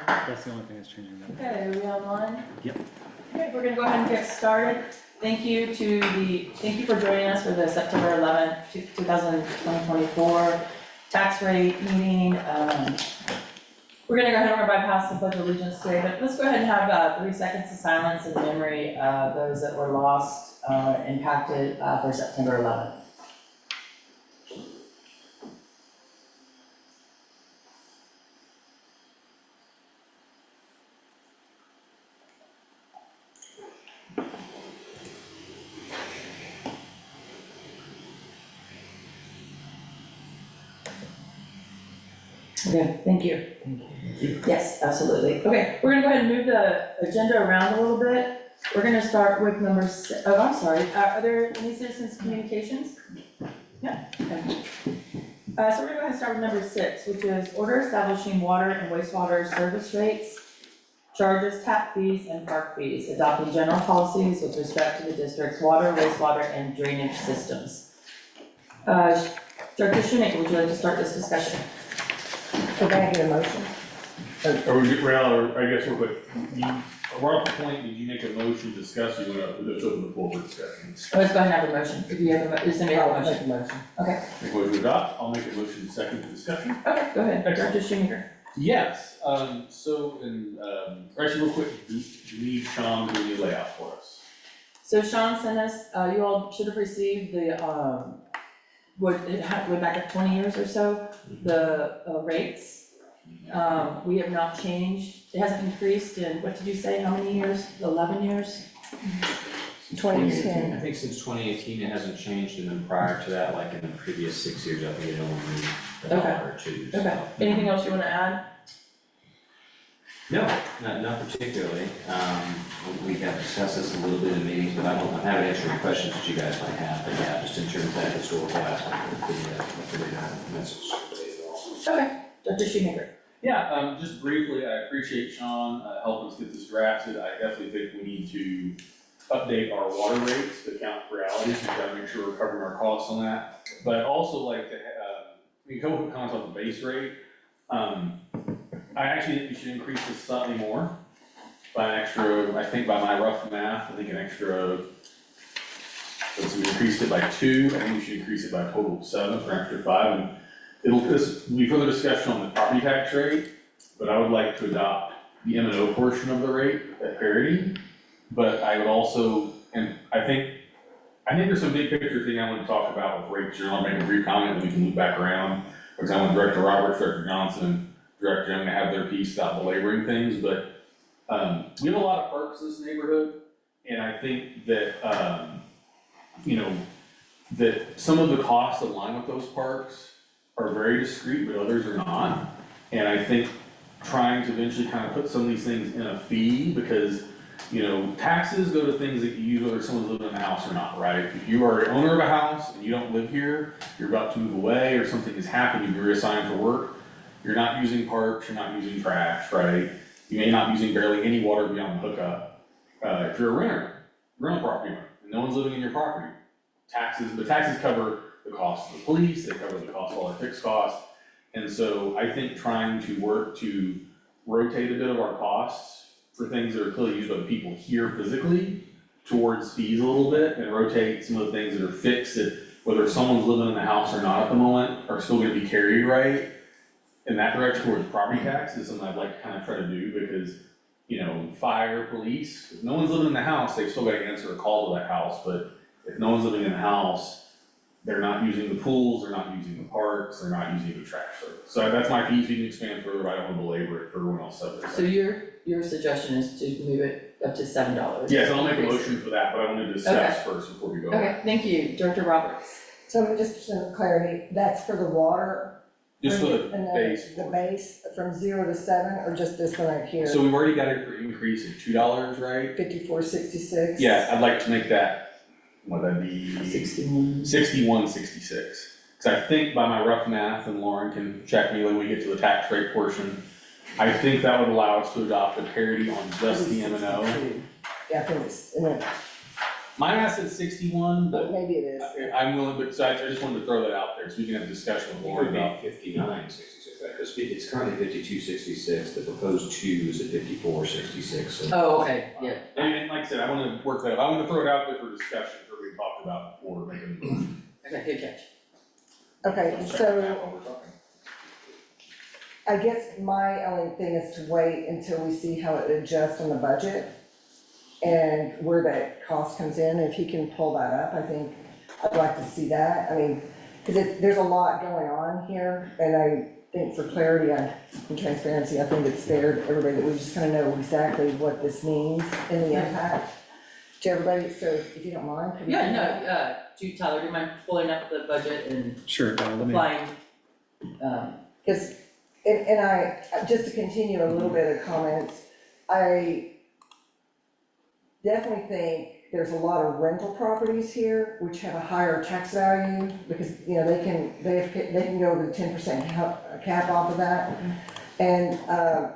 That's the only thing that's changing. Okay, are we online? Yep. Okay, we're gonna go ahead and get started. Thank you for joining us for the September 11th, 2024 tax rate meeting. We're gonna go ahead and bypass the pledge of allegiance today, but let's go ahead and have 3 seconds of silence in memory of those that were lost, impacted for September 11th. Okay, thank you. Yes, absolutely. Okay, we're gonna go ahead and move the agenda around a little bit. We're gonna start with number six. Oh, I'm sorry. Are there any citizens' communications? Yeah, okay. So we're gonna go ahead and start with number 6, which is order establishing water and wastewater service rates, charges, tap fees, and park fees, adopting general policies with respect to the district's water, wastewater, and drainage systems. Director Schoenecker, would you like to start this discussion? Can I get a motion? Or I guess real quick, we're at the point, did you make a motion to discuss, you want to, let's open the floor for discussion. Let's go ahead and have a motion. If you have a, is somebody have a I'll motion? make a motion. Okay, Make a motion to adopt, I'll make a motion second for discussion. okay, go ahead. Excellent. Director Schoenecker. Yes, actually real quick, do you need Sean to do the layout for us? So Sean sent us, you all should have received the, went back up 20 years or so, the rates. We have not changed, it hasn't increased in, what did you say, how many years? 11 years? 2010. I think since 2018, it hasn't changed, and then prior to that, like in the previous 6 years, I think it only moved a dollar or two. so. Okay, anything else you wanna add? No, not particularly. We have discussed this a little bit in meetings, but I'm happy to answer any questions that you guys might have, but yeah, just in terms of that historical aspect of the message. Okay, Director Schoenecker. Yeah, just briefly, I appreciate Sean helping us get this drafted. I definitely think we need to update our water rates to account for realities. We've got to make sure we're covering our costs on that. But I'd also like to, a couple of comments on the base rate. I actually think we should increase this slightly more by an extra, I think by my rough math, I think an extra, let's see, we increased it by 2, I think we should increase it by a total of 7 for an extra 5. And this will be further discussion on the property tax rate, but I would like to adopt the M&O portion of the rate at parity. But I would also, and I think there's some big picture thing I want to talk about with rates. I'll make a brief comment and we can loop back around. For example, Director Roberts, Director Johnson, and Director Young to have their piece without belaboring things, but we have a lot of parks in this neighborhood, and I think that, that some of the costs that align with those parks are very discreet, but others are not. And I think trying to eventually kind of put some of these things in a fee, because, taxes go to things that you use whether someone's living in the house or not, right? If you are an owner of a house and you don't live here, you're about to move away or something has happened, you've been reassigned for work, you're not using parks, you're not using trash, right? You may not be using barely any water beyond the hookup. If you're a rental property owner, and no one's living in your property, the taxes cover the cost of the police, they cover the cost of all our fixed costs. And so I think trying to work to rotate a bit of our costs for things that are clearly used by the people here physically towards fees a little bit, and rotate some of the things that are fixed that whether someone's living in the house or not at the moment are still gonna be carried right in that direction towards property tax is something I'd like to kind of try to do, because, fire, police, if no one's living in the house, they've still got to answer a call to that house, but if no one's living in the house, they're not using the pools, they're not using the parks, they're not using the trash service. So that's my piece, we can expand further, but I don't want to belabor it for everyone else up there. So your suggestion is to move it up to $7? Yes, I'll make a motion for that, but I want to discuss first before we go. Okay, thank you, Director Roberts. So just for clarity, that's for the water? Just for the and base. The base from 0 to 7, or just this one right here? So we've already got it for increase of $2, right? 54.66? Yeah, I'd like to make that, what that'd be? 61.66. Because I think by my rough math, and Lauren can check me when we get to the tax rate portion, I think that would allow us to adopt a parity on just the M&O. Yeah, I think it's, My math said 61, but but maybe it is. I'm willing, but so I just wanted to throw that out there so we can have a discussion with It Lauren would about. be 59.66, that, because it's currently 5266, the proposed 2 is at 5466, so. Oh, okay, yeah. And like I said, I wanna work that, I wanna throw it out there for discussion, for we talked about before making the motion. Okay, good catch. Okay, Check so that while we're talking. I guess my only thing is to wait until we see how it adjusts on the budget and where that cost comes in. If he can pull that up, I think I'd like to see that. I mean, because there's a lot going on here, and I think for clarity and transparency, I think it's fair to everybody that we just kind of know exactly what this means and the impact to everybody. So if you don't mind, could we? Yeah, no, Tyler, do you mind pulling up the budget and Sure, let me, applying, Because, and I, just to continue a little bit of comments, I definitely think there's a lot of rental properties here which have a higher tax value because, you know, they can go to 10% cap off of that. And,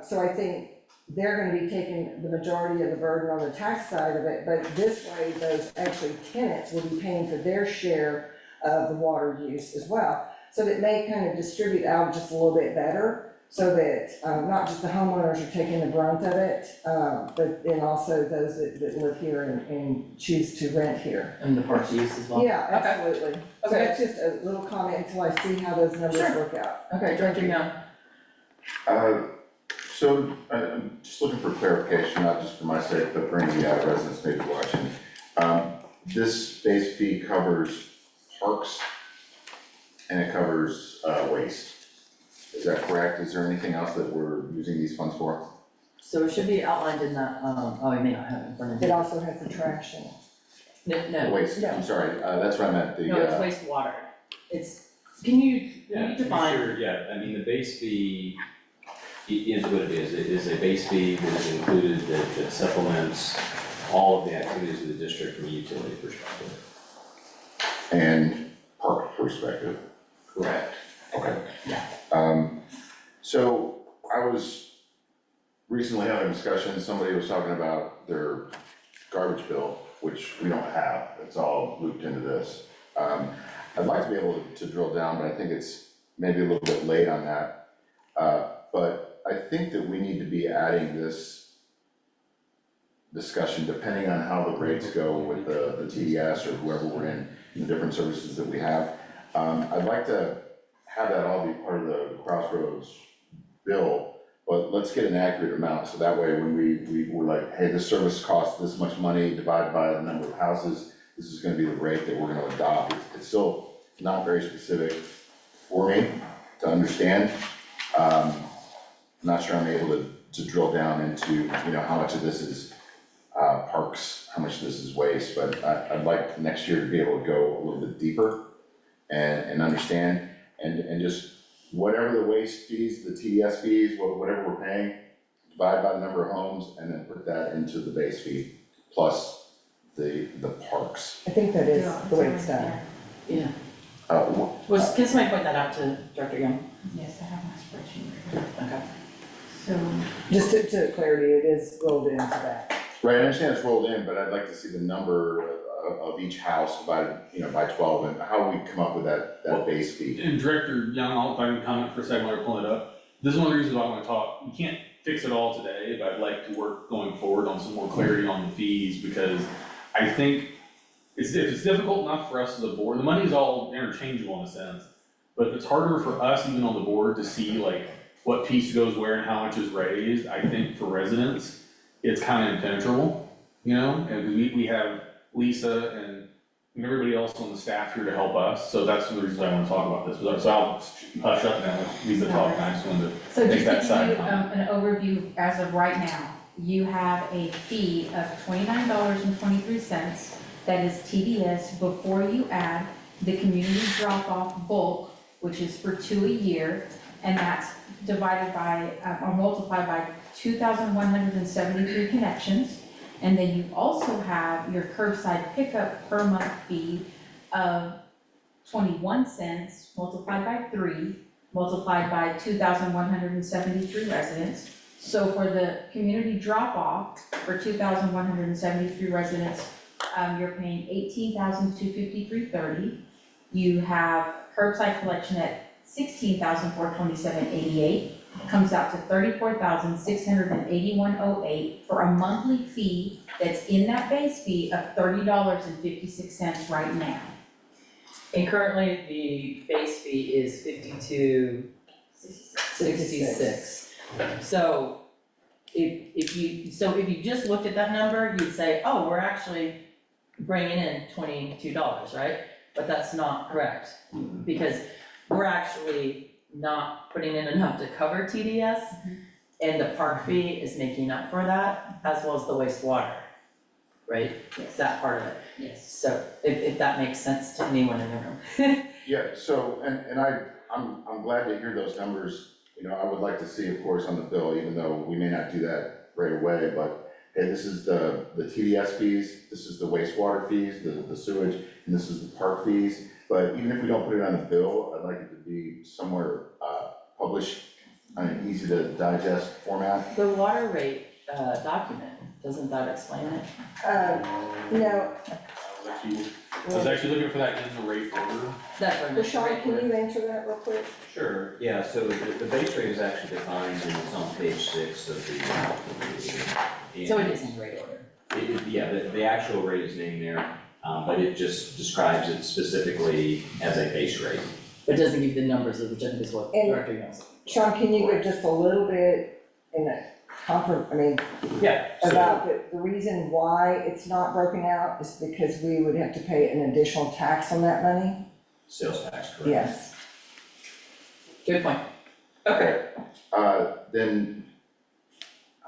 so I think they're gonna be taking the majority of the burden on the tax side of it, but this way, those actually tenants will be paying for their share of the water use as well. So that may kind of distribute out just a little bit better, so that, not just the homeowners are taking the brunt of it, but then also those that live here and choose to rent here. and the parks use as well? Yeah, Okay. absolutely. So Okay. it's just a little comment until I see how those numbers Sure. work out. Okay, Director Young. So I'm just looking for clarification, not just for my sake, but for any residents maybe watching. This base fee covers parks and it covers waste. Is that correct? Is there anything else that we're using these funds for? So it should be outlined in that, oh, I may not have it in front of It you. also has the trash in it. No, Waste, No. I'm sorry, that's what I meant, the, no, it's wastewater. It's, can you define? Sure, yeah, I mean, the base fee is what it is. It is a base fee that is included, that supplements all of the activities of the district from a utility perspective. and park perspective. Correct. Okay. Yeah. So I was recently having a discussion, somebody was talking about their garbage bill, which we don't have, it's all looped into this. I'd like to be able to drill down, but I think it's maybe a little bit late on that. But I think that we need to be adding this discussion, depending on how the rates go with the TDS or whoever we're in the different services that we have. I'd like to have that all be part of the Crossroads bill, but let's get an accurate amount, so that way when we're like, hey, this service costs this much money divided by the number of houses, this is gonna be the rate that we're gonna adopt. It's still not very specific for me to understand. Not sure I'm able to drill down into, you know, how much of this is parks, how much of this is waste, but I'd like next year to be able to go a little bit deeper and understand, and just whatever the waste fees, the TDS fees, whatever we're paying, divide by the number of homes, and then put that into the base fee, plus the parks. I think that is the way it's done. Yeah. Can somebody point that out to Director Young? Yes, I have my spreadsheet right here. Okay. So, Just to clarity, it is rolled into that. Right, I understand it's rolled in, but I'd like to see the number of each house divided, you know, by 12, and how we come up with that base fee. And Director Young, if I can comment for a second while you're pulling it up, this is one of the reasons why I wanna talk, you can't fix it all today, but I'd like to work going forward on some more clarity on the fees, because I think it's difficult enough for us as a board, the money's all interchangeable in a sense, but it's harder for us even on the board to see like what piece goes where and how much is raised. I think for residents, it's kind of impenetrable, you know, and we have Lisa and everybody else on the staff here to help us, so that's the reason I wanna talk about this, so I'll hush up now, let Lisa talk, and I just wanted to so make just that to side give you comment. an overview as of right now, you have a fee of $29.23 that is TDS before you add the community drop-off bulk, which is for 2 a year, and that's divided by, or multiplied by 2,173 connections. And then you also have your curbside pickup per month fee of 21 cents multiplied by 3, multiplied by 2,173 residents. So for the community drop-off, for 2,173 residents, you're paying $18,253.30. You have curbside collection at $16,427.88. Comes out to $34,681.08 for a monthly fee that's in that base fee of $30.56 right now. And currently, the base fee is 52.66. So if you just looked at that number, you'd say, oh, we're actually bringing in $22, right? But that's not correct, because we're actually not putting in enough to cover TDS, and the park fee is making up for that, as well as the wastewater, right? Yes. That part of it. Yes. So if that makes sense to anyone in the room. Yeah, so, and I'm glad to hear those numbers. You know, I would like to see, of course, on the bill, even though we may not do that right away, but hey, this is the TDS fees, this is the wastewater fees, the sewage, and this is the park fees. But even if we don't put it on the bill, I'd like it to be somewhere, published on an easy to digest format. The water rate, document, doesn't that explain it? No, I was actually looking for that in the rate order. That's what I'm. Sean, can you answer that real quick? Sure, yeah, so the base rate is actually defined and it's on page 6 of the. So it is in rate order. Yeah, the actual rate is named there, but it just describes it specifically as a base rate. But it doesn't give the numbers, which I think is what And- Director Young's. Sean, can you give just a little bit Yeah. about the reason why it's not broken out is because we would have to pay an additional tax on that money? Sales tax, correct? Yes. Good point. Okay. Then,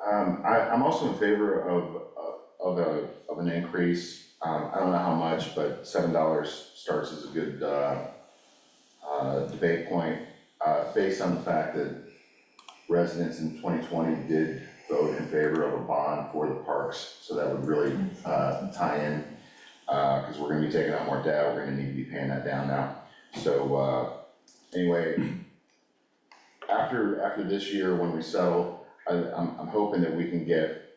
I'm also in favor of an increase. I don't know how much, but $7 starts as a good, debate point, based on the fact that residents in 2020 did vote in favor of a bond for the parks, so that would really, tie in, because we're gonna be taking out more debt, we're gonna need to be paying that down now. So, anyway, after this year, when we settle, I'm hoping that we can get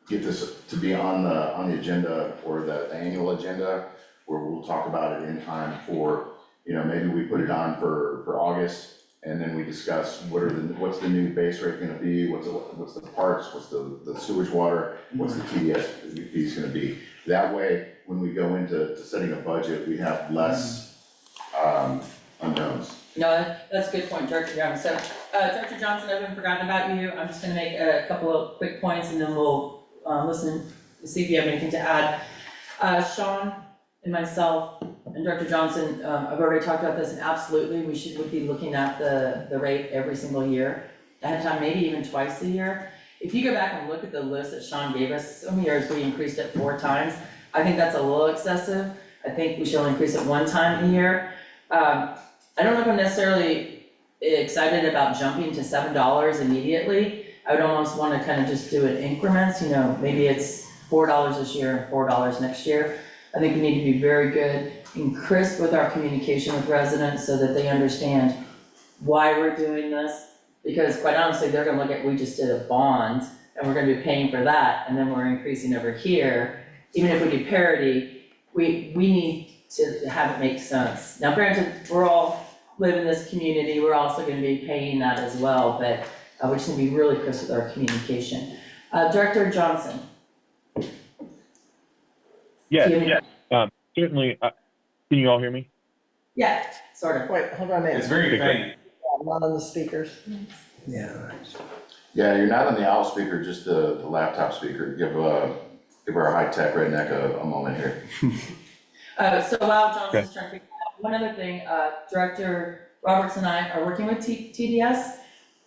this to be on the agenda or the annual agenda, where we'll talk about it in time for, you know, maybe we put it on for August, and then we discuss what's the new base rate gonna be, what's the parks, what's the sewage water, what's the TDS fees gonna be. That way, when we go into setting a budget, we have less unknowns. No, that's a good point, Director Young. So, Director Johnson, I haven't forgotten about you. I'm just gonna make a couple of quick points and then we'll, listen, to see if you have anything to add. Sean and myself and Director Johnson, I've already talked about this, and absolutely, would be looking at the rate every single year. Ahead of time, maybe even twice a year. If you go back and look at the list that Sean gave us, some years we increased it 4 times. I think that's a little excessive. I think we should only increase it 1 time a year. I don't know if I'm necessarily excited about jumping to $7 immediately. I would almost wanna kind of just do it in increments, you know, maybe it's $4 this year and $4 next year. I think we need to be very good and crisp with our communication with residents so that they understand why we're doing this. Because quite honestly, they're gonna look at, we just did a bond and we're gonna be paying for that, and then we're increasing over here. Even if we do parity, we need to have it make sense. Now granted, we're all live in this community, we're also gonna be paying that as well, but we just need to be really crisp with our communication. Director Johnson? Yes, Do you have any- yes, certainly, can you all hear me? Yeah, sort of. Wait, hold on a minute. It's very faint. I'm not on the speakers. Yeah, you're not on the owl speaker, just the laptop speaker. Give our high-tech redneck a moment here. So while Johnson's trying to figure out, one other thing, Director Roberts and I are working with TDS,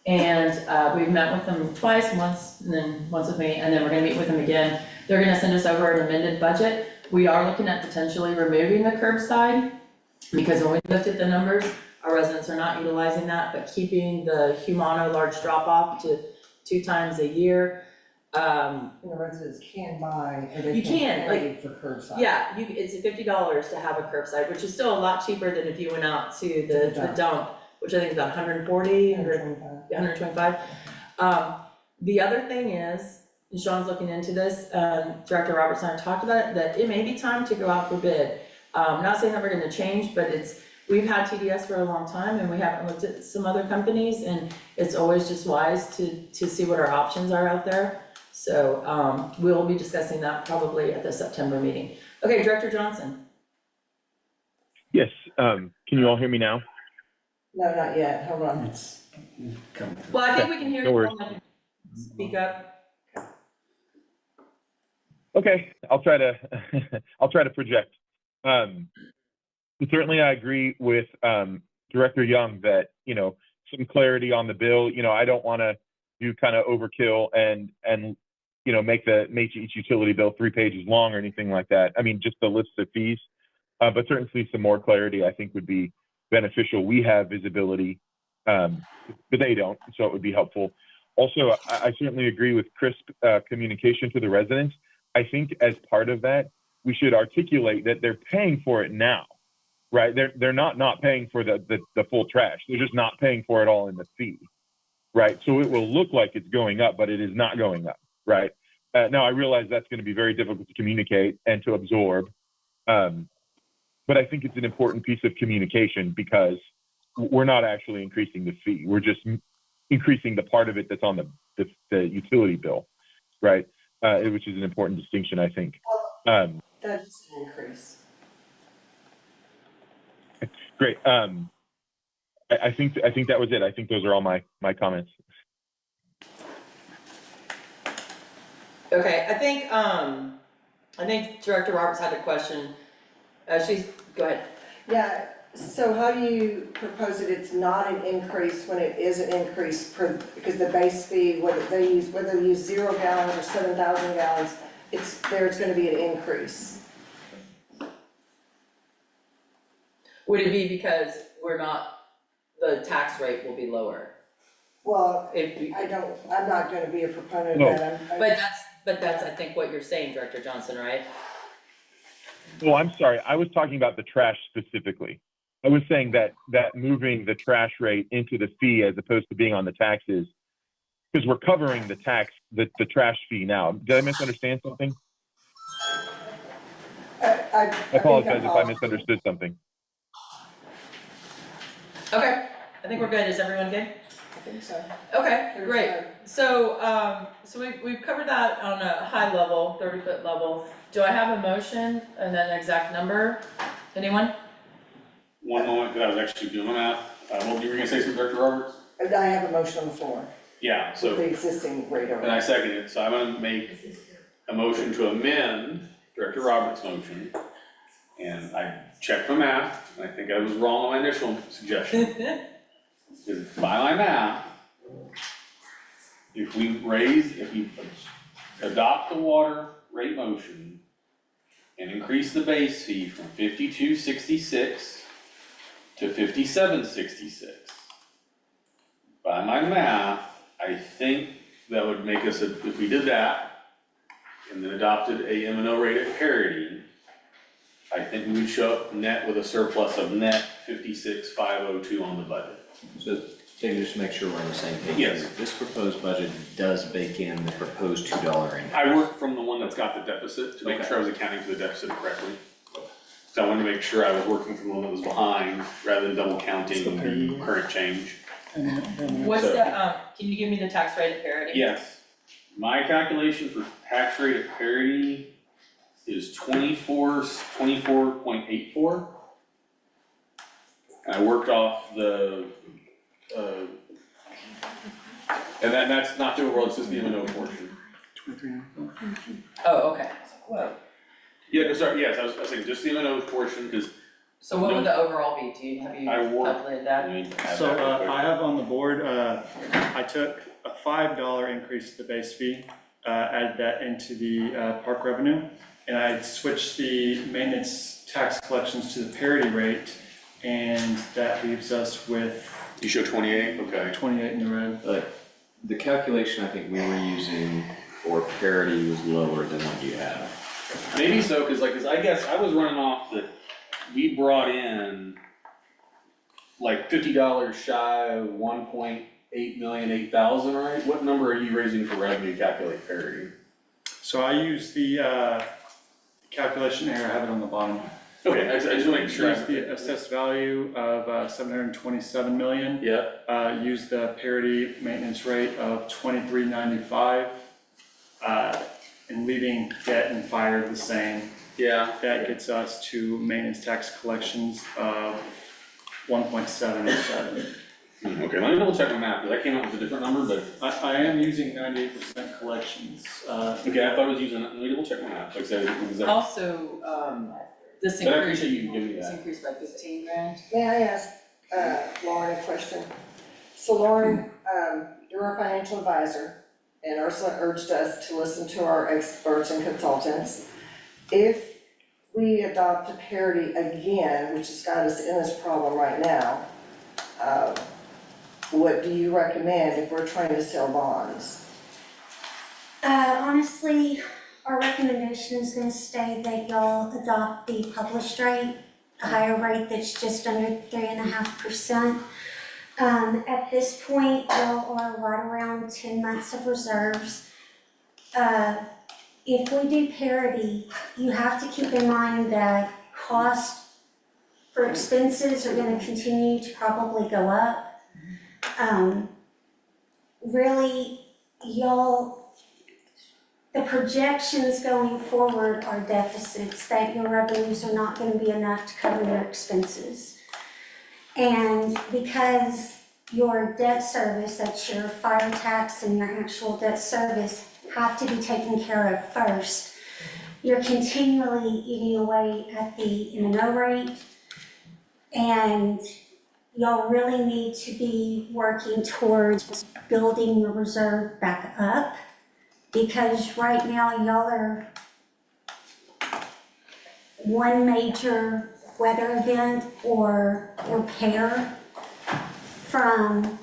and we've met with them twice, once, and then once with me, and then we're gonna meet with them again. They're gonna send us over an amended budget. We are looking at potentially removing the curbside, because when we looked at the numbers, our residents are not utilizing that, but keeping the Humano large drop-off to 2 times a year. And the residents can buy, or they You can, pay for curbside. Yeah, it's $50 to have a curbside, which is still a lot cheaper than if you went out to the dump, which I think is about 140, 125. The other thing is, and Sean's looking into this, Director Roberts and I talked about it, that it may be time to go out for bid. Not saying that we're gonna change, but we've had TDS for a long time and we haven't looked at some other companies, and it's always just wise to see what our options are out there. So, we'll be discussing that probably at the September meeting. Okay, Director Johnson. Yes, can you all hear me now? No, not yet, hold on. It's coming. Well, I think we can hear No you. worries. Speak up. Okay, I'll try to, I'll try to project. Certainly I agree with, Director Young that, some clarity on the bill, I don't want to do kind of overkill and, make each utility bill 3 pages long or anything like that. I mean, just the list of fees, but certainly some more clarity I think would be beneficial. We have visibility, but they don't, so it would be helpful. Also, I certainly agree with crisp communication to the residents. I think as part of that, we should articulate that they're paying for it now, right? They're not paying for the full trash. They're just not paying for it all in the fee, right? So it will look like it's going up, but it is not going up, right? Now, I realize that's going to be very difficult to communicate and to absorb, but I think it's an important piece of communication because we're not actually increasing the fee. We're just increasing the part of it that's on the utility bill, right? Which is an important distinction, I think. That's an increase. Great. I think that was it. I think those are all my comments. Okay, I think Director Roberts had a question. Go ahead. Yeah, so how do you propose that it's not an increase when it is an increase because the base fee, whether they use 0 gallons or 7,000 gallons, it's gonna be an increase? Would it be because the tax rate will be lower? Well, If, I'm not gonna be a proponent No. of that. but that's, I think, what you're saying, Director Johnson, right? Well, I'm sorry. I was talking about the trash specifically. I was saying that moving the trash rate into the fee as opposed to being on the taxes, because we're covering the trash fee now. Did I misunderstand something? I apologize if I misunderstood something. Okay, I think we're good. Is everyone good? I think so. Okay, There's great. a- So we've covered that on a high level, 30-foot level. Do I have a motion and then an exact number? Anyone? One moment, because I was actually doing that. Well, you were gonna say something, Director Roberts? I have a motion on the floor Yeah, with so, the existing rate and I over. second it, so I'm gonna make a motion to amend Director Roberts' motion. And I checked my math, and I think I was wrong on my initial suggestion. Because by my math, if we adopt the water rate motion and increase the base fee from 52.66 to 57.66, by my math, I think that would make us, if we did that and then adopted a M&O rate at parity, I think we would show up net with a surplus of net 56,502 on the budget. So, David, just to make sure we're on the same page. Yes. here, This proposed budget does bake in the proposed $2 increase. I worked from the one that's got the deficit to make sure I was accounting for the deficit correctly. So I wanted to make sure I was working from the one that was behind, rather than double counting the current change. What's So- can you give me the tax rate at parity? Yes, my calculation for tax rate at parity is 24.84. And I worked off the, and that's not the overall, it's just the M&O portion. Oh, okay. Whoa. Yeah, no, sorry, yes, I was saying just the M&O portion, cause So what would the overall be? Have you I worked- calculated that? I mean, have So, that real quick. I have on the board, I took a $5 increase to the base fee, added that into the, park revenue, and I switched the maintenance tax collections to the parity rate, and that leaves us with You show 28, okay. 28 in the red. The calculation I think we were using for parity was lower than what you have. Maybe so, cause I guess I was running off that we brought in like $50 shy of 1.8 million, 8,000, right? What number are you raising for revenue to calculate parity? So I use the, calculation error, I have it on the bottom. Okay, I just wanna make sure. Use the assessed value of 727 million. Yeah, Use the parity maintenance rate of 2395, and leaving debt and fire the same. yeah. That gets us to maintenance tax collections of 1.707. Okay, let me double check my math, because I came up with a different number, but, I am using 98% collections. okay, I thought I was using, let me double check my math, like I said, because I, Also, this but I increase, appreciate you giving me this that. increased by 15 grand. May I ask, Lauren a question? So Lauren, you're our financial advisor, and Ursula urged us to listen to our experts and consultants. If we adopt a parity again, which has got us in this problem right now, what do you recommend if we're trying to sell bonds? Honestly, our recommendation is gonna stay that y'all adopt the published rate, a higher rate that's just under 3.5%. At this point, y'all are right around 10 months of reserves. If we do parity, you have to keep in mind that cost for expenses are gonna continue to probably go up. Really, y'all, the projections going forward are deficits, that your revenues are not gonna be enough to cover your expenses. And because your debt service, that's your fire tax and your actual debt service, have to be taken care of first, you're continually eating away at the M&O rate. And y'all really need to be working towards building your reserve back up, because right now y'all are one major weather event or repair from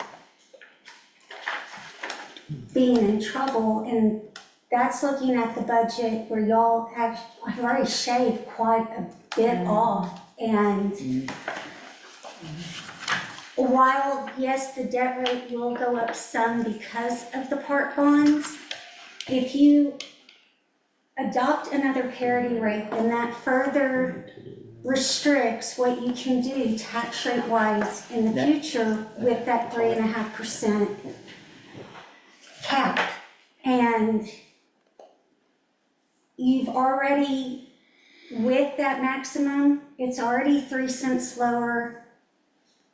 being in trouble, and that's looking at the budget where y'all have already shaved quite a bit off. And while, yes, the debt rate will go up some because of the park bonds, if you adopt another parity rate, then that further restricts what you can do tax rate wise in the future with that 3.5% cap. And you've already, with that maximum, it's already 3 cents lower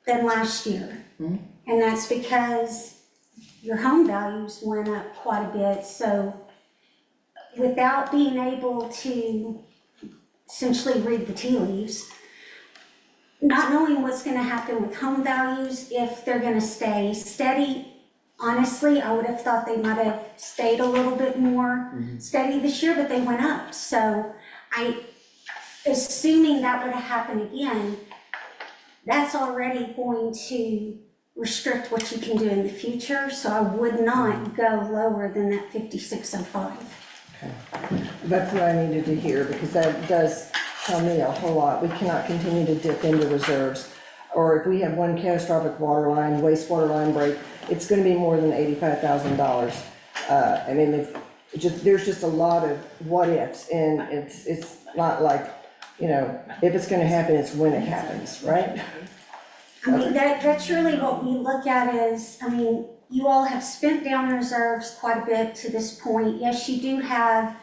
than last year. And that's because your home values went up quite a bit. So without being able to essentially read the tea leaves, not knowing what's gonna happen with home values, if they're gonna stay steady, honestly, I would have thought they might have stayed a little bit more steady this year, but they went up. So assuming that were to happen again, that's already going to restrict what you can do in the future, so I would not go lower than that 5605. That's what I needed to hear, because that does tell me a whole lot. We cannot continue to dip into reserves. Or if we have one catastrophic water line, wastewater line break, it's gonna be more than $85,000. I mean, there's just a lot of what ifs, and it's not like, you know, if it's gonna happen, it's when it happens, right? I mean, that's really what we look at is, I mean, you all have spent down reserves quite a bit to this point. Yes, you do have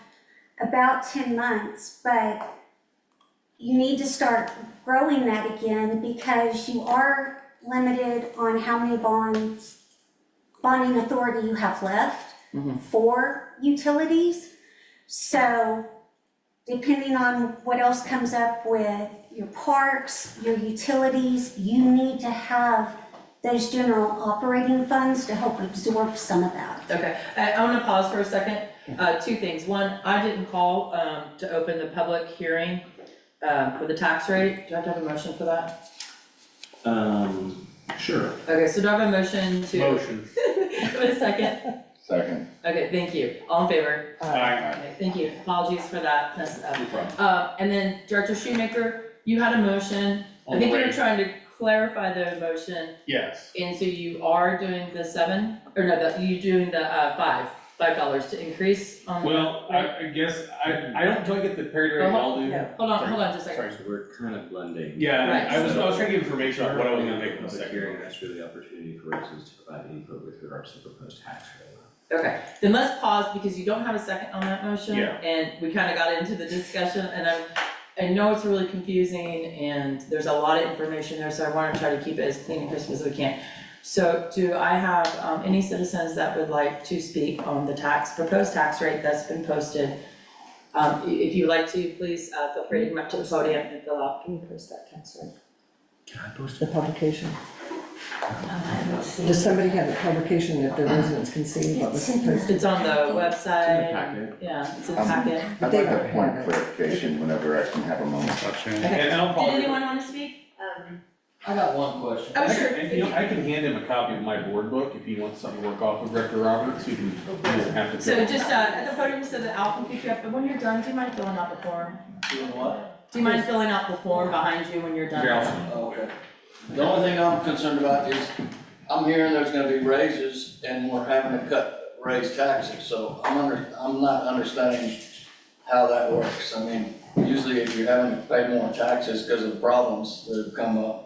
about 10 months, but you need to start growing that again, because you are limited on how many bonding authority you have left for utilities. So depending on what else comes up with your parks, your utilities, you need to have those general operating funds to help absorb some of that. Okay, I want to pause for a second. Two things. One, I didn't call to open the public hearing for the tax rate. Do I have to have a motion for that? Sure. Okay, so do I have a motion to? Motion. Wait a second. Second. Okay, thank you. All in favor? Aye. Okay, thank you. Apologies for that. Mess up. No problem. And then Director Shoemaker, you had a motion. I think you were trying to clarify the motion, Yes, and so you are doing the 7, or no, you doing the 5? $5 to increase on the. Well, I guess, I don't quite get the Perry Oh, well, dude. no. Hold on just a second. So we're kind of blending. Yeah, Right. I was trying to get information on what I was gonna make in a Public second. hearing, that's really the opportunity for residents to provide input with regards to the proposed tax rate. Okay, then let's pause because you don't have a second on that motion. Yeah. And we kind of got into the discussion and I know it's really confusing and there's a lot of information there, so I want to try to keep it as clean and crisp as we can. So do I have any citizens that would like to speak on the proposed tax rate that's been posted? If you'd like to, please feel free to come up to the podium and fill out. Can you post that tax rate? Can I post The publication? Let's see. Does somebody have a publication that the residents can see what was It's in the- posted? It's on the website. packet? Yeah, it's in the packet. I'd like a point of clarification whenever I can have a moment. Okay. And I'll Did probably. anyone want to speak? I got one question. Oh, sure. And, you know, I can hand him a copy of my board book if he wants something to work off with Director Roberts, he doesn't have to. So just at the podium so that Al can pick you up, but when you're done, do you mind filling out the form? Doing what? Do you mind filling out the form behind you when you're done? Yeah. Okay. The only thing I'm concerned about is, I'm hearing there's gonna be raises and we're having to raise taxes, so I'm not understanding how that works. I mean, usually if you're having to pay more taxes because of problems that have come up,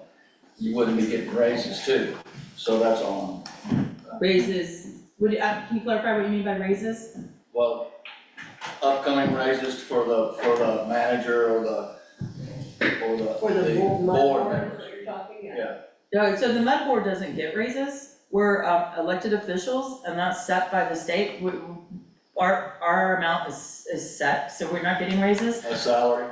you wouldn't be getting raises too, so that's all. Raises, can you clarify what you mean by raises? Well, upcoming raises for the manager or the board members. Yeah. No, so the Med Board doesn't get raises. We're elected officials and that's set by the state. Our amount is set, so we're not getting raises. A salary.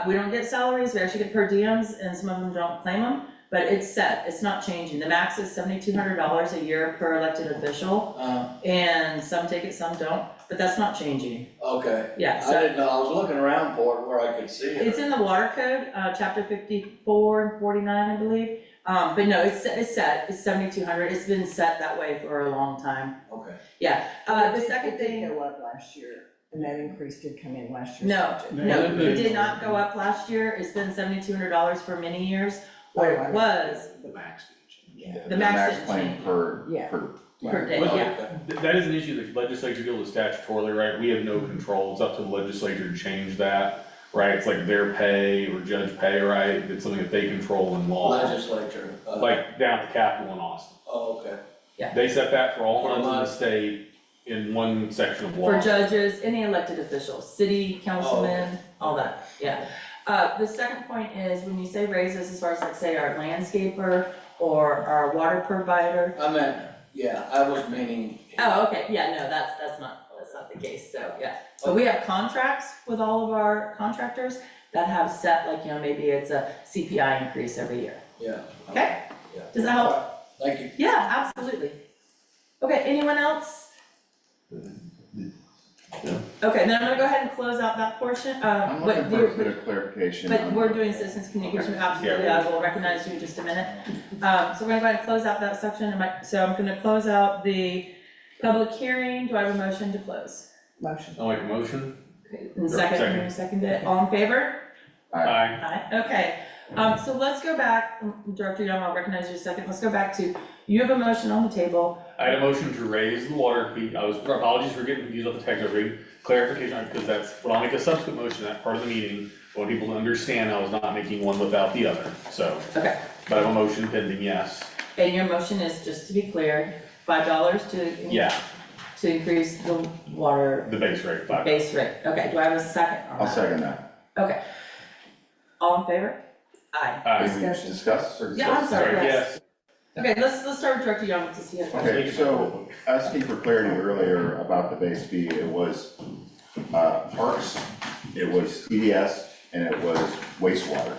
We don't get salaries, we actually get per diems and some of them don't claim them, but it's set, it's not changing. The max is $7,200 a year per elected official. And some take it, some don't, but that's not changing. Okay. Yeah, I so didn't know, I was looking around for it where I could see it. it's in the water code, chapter 54 and 49, I believe. But no, it's set, it's 7,200, it's been set that way for a long time. Okay. Yeah, the second It did thing, go up last year, and that increase did come in last year's no, budget. no, it did not go up last year, it's been $7,200 for many years. What it was, The max didn't change. Yeah. the max didn't claim change per, Yeah. per. per day, Well, yeah. That is an issue the legislature deals with statutorily, right? We have no control, it's up to the legislature to change that, right? It's like their pay or judge pay, right? It's something that they control in law, Legislature. like down at the Capitol in Austin. Oh, okay. They set that for all For funds in the what? state in one section of law. For judges, any elected officials, city, councilmen, all that, yeah. The second point is, when you say raises, as far as like say our landscaper or our water provider. I meant, yeah, I was meaning. Oh, okay, yeah, no, that's not the case, so, yeah. But we have contracts with all of our contractors that have set, like, you know, maybe it's a CPI increase every year. Yeah. Okay. Yeah. Does that help? Thank you. Yeah, absolutely. Okay, anyone else? Okay, then I'm gonna go ahead and close out that portion, I'm but looking for a bit of clarification. But on- we're doing citizens communication, absolutely, I will recognize you in just a minute. So we're gonna go ahead and close out that section, so I'm gonna close out the public hearing, do I have a motion to close? Motion. I'll make a motion. And second, Second. you second it, all in favor? Aye. Aye, okay, so let's go back, Director Young, I'll recognize you in a second, let's go back to, you have a motion on the table. I had a motion to raise the water fee, apologies for getting confused with the text, I was reading clarification, because that's, but I'll make a subsequent motion, that part of the meeting. I want people to understand I was not making one without the other, so. Okay. But I have a motion pending, yes. And your motion is, just to be clear, $5 to. Yeah, To increase the water the base rate, $5. base rate, okay, do I have a second on that? I'll second that. Okay. All in favor? Aye. Aye. Did we discuss or Yeah, I'm discuss? sorry, yes. Yes. Okay, let's start with Director Young to see if. Okay, so asking for clarity earlier about the base fee, it was, parks, it was TDS, and it was wastewater.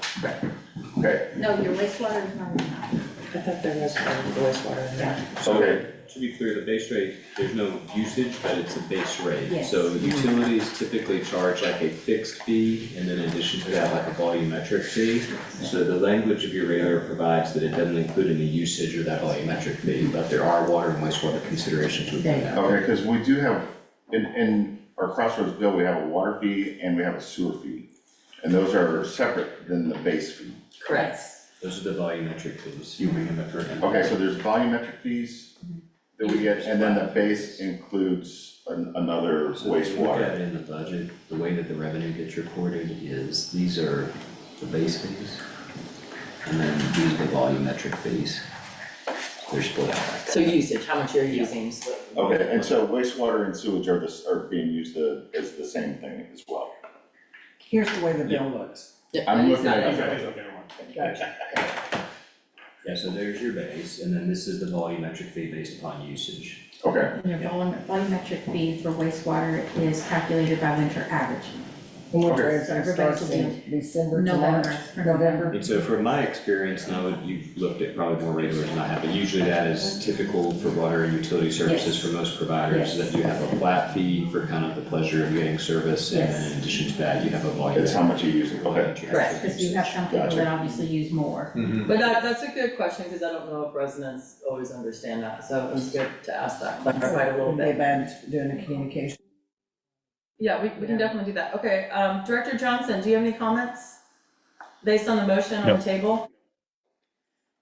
Okay, No, your wastewater is not enough. I thought there was part of the wastewater in there. okay, To be clear, the base rate, there's no usage, but it's a base rate. Yes. So utilities typically charge like a fixed fee, and then in addition to that, like a volumetric fee. So the language of your radar provides that it doesn't include any usage or that volumetric fee, but there are water and wastewater considerations within that. okay, because we do have, in our Crossroads bill, we have a water fee and we have a sewer fee. And those are separate than the base fee. Correct. Those are the volumetric fees. You making that for him? Okay, so there's volumetric fees, That we get, and then the base includes another So if you look wastewater. at it in the budget, the way that the revenue gets reported is, these are the base fees, and then these are the volumetric fees. They're split out like that. So usage, how much you're using, so. Okay, and so wastewater and sewage are being used as the same thing as well. Here's the way the bill looks. I'm looking at Okay, it. okay, never mind. Gotcha. Yeah, so there's your base, and then this is the volumetric fee based upon usage. Okay, And your volumetric fee for wastewater is calculated by winter average. And winter Okay. is gonna start in December to November. March, November. And so from my experience, now you've looked at probably more regulars than I have, but usually that is typical for water and utility services for most providers, Yes. that you have a flat fee for kind of the pleasure of getting service, and then in addition to that, you have a volume. it's how much you use it, okay. Correct. Because you have some people Gotcha. that obviously use more. But that's a good question, because I don't know if residents always understand that, so it's good to ask that, clarify a little They've bit. been doing the communication. Yeah, we can definitely do that. Okay, Director Johnson, do you have any comments based on the motion on No. the table?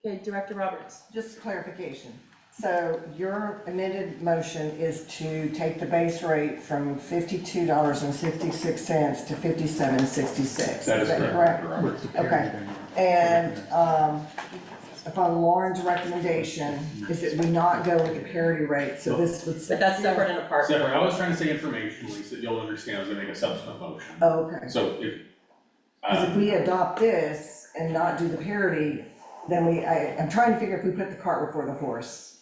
Okay, Director Roberts. Just clarification. So your amended motion is to take the base rate from $52.66 to $57.66. That is correct, Robert. Okay. And, upon Lauren's recommendation, is that we not go with the parity rate, so this would. But that's separate and apart. Separate, I was trying to say informationally, so that you'll understand, I was gonna make a subsequent motion. Oh, okay. So if, Because if we adopt this and not do the parity, then I'm trying to figure if we put the cart before the horse.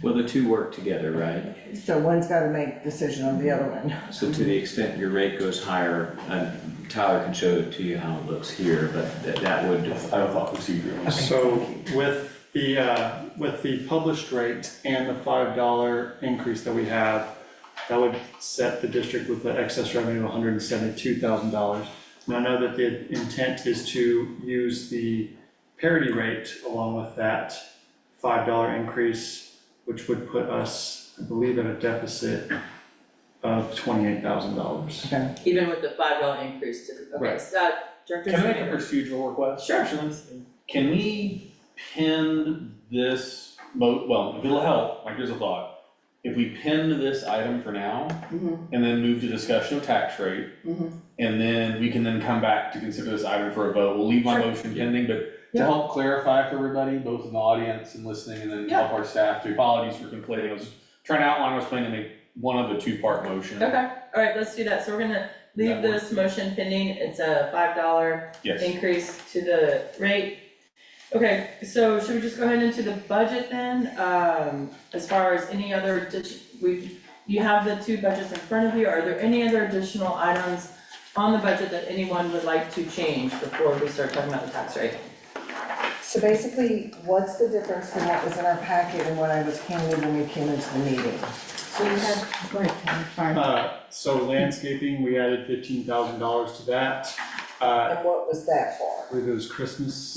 Well, the two work together, right? So one's gotta make decision on the other one. So to the extent your rate goes higher, Tyler can show it to you how it looks here, but that would. I have a thought procedurally. So with the published rate and the $5 increase that we have, that would set the district with the excess revenue of $172,000. Now, I know that the intent is to use the parity rate along with that $5 increase, which would put us, I believe, at a deficit of $28,000. Okay. Even with the $5 increase to, okay, Right. so, Director Can I make a Schrader. procedural request? Sure. Can we pin this well, if it'll help, like here's a thought. If we pin this item for now, Mhm. and then move to discussion of tax rate, Mhm. and then we can then come back to consider this item for a vote, we'll leave my Sure. motion pending, but to Yeah. help clarify for everybody, both in the audience and listening, and then help our staff, to apologies for conflating, I was trying to outline, I was planning to make one of a two-part motion. Okay, all right, let's do that. So we're gonna leave That this motion pending. It's a $5 Yes, increase to the rate. Okay, so should we just go ahead into the budget then? As far as any other, you have the two budgets in front of you. Are there any other additional items on the budget that anyone would like to change before we start talking about the tax rate? So basically, what's the difference from what was in our packet and what I was handed when we came into the meeting? So you have, go ahead, Tyler, sorry. So landscaping, we added $15,000 to that. I And what was that for? believe it was Christmas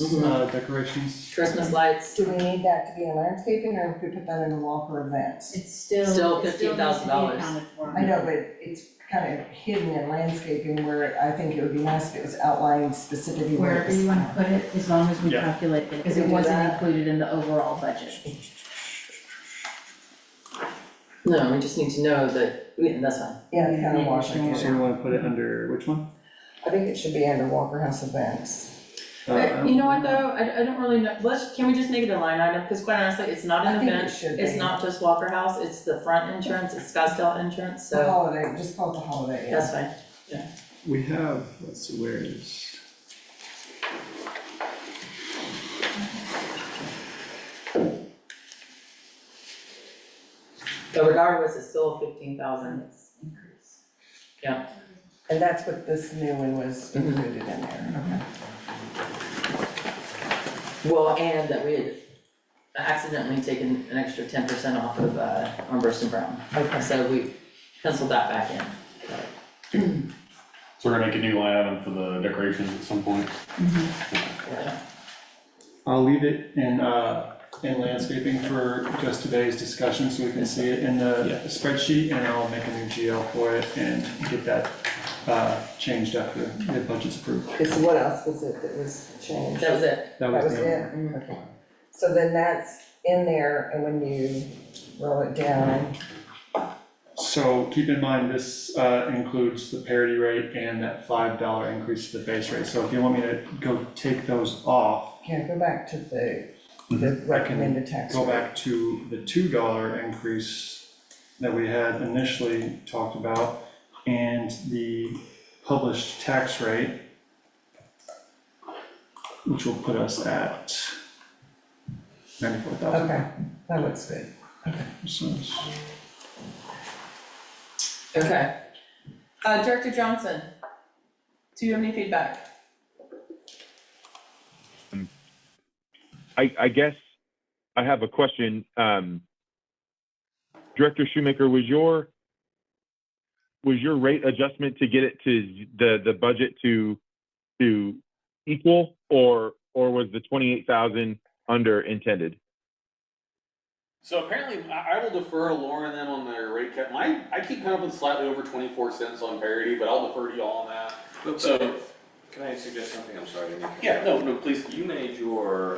decorations. Christmas lights? Do we need that to be in landscaping, or if we put that in the Walker events? It's still. Still it still needs to be $15,000. accounted for. I know, but it's kind of hidden in landscaping where I think it would be nice if it was outlined specifically where Wherever it's. you wanna put it, as long as we Yeah. calculate it, because Can it we do wasn't that? included in the overall budget. No, we just need to know that, yeah, that's fine. Yeah, it's kind of washing. So we wanna put it under which one? I think it should be under Walker House events. You know what though, I don't really know, can we just make it a line item, because quite honestly, it's not I an think it event, should it's be. not just Walker House, it's the front entrance, it's Scottsdale entrance, The so holiday, just call it the holiday. that's fine. We have, let's see, where it is. But regardless, it's still a 15,000 increase. And that's what this new one was included in there. Well, and that we had accidentally taken an extra 10% off of Armbrust and Brown, Okay. so we penciled that back in. So we're gonna make a new line item for the decorations at some point. Yeah. I'll leave it in landscaping for just today's discussion, so we can see it in the spreadsheet, and I'll make a new GL for it and get that changed after the budget's approved. Okay, so what else was it that was changed? That was it. That That was the- it? Okay. So then that's in there, and when you roll it down, So keep in mind, this includes the parity rate and that $5 increase to the base rate. So if you want me to go take those off, yeah, go back to the recommended tax rate. go back to the $2 increase that we had initially talked about and the published tax rate, which will put us at 94,000. Okay, that looks good. Okay. Director Johnson, do you have any feedback? I guess I have a question. Director Shoemaker, was your rate adjustment to get it to the budget to equal, or was the 28,000 under intended? So apparently, I will defer to Lauren and them on their rate cap. I keep coming up with slightly over 24 cents on parity, but I'll defer to y'all on that. So, Can I suggest something? I'm sorry. I didn't- yeah, no, please. You made your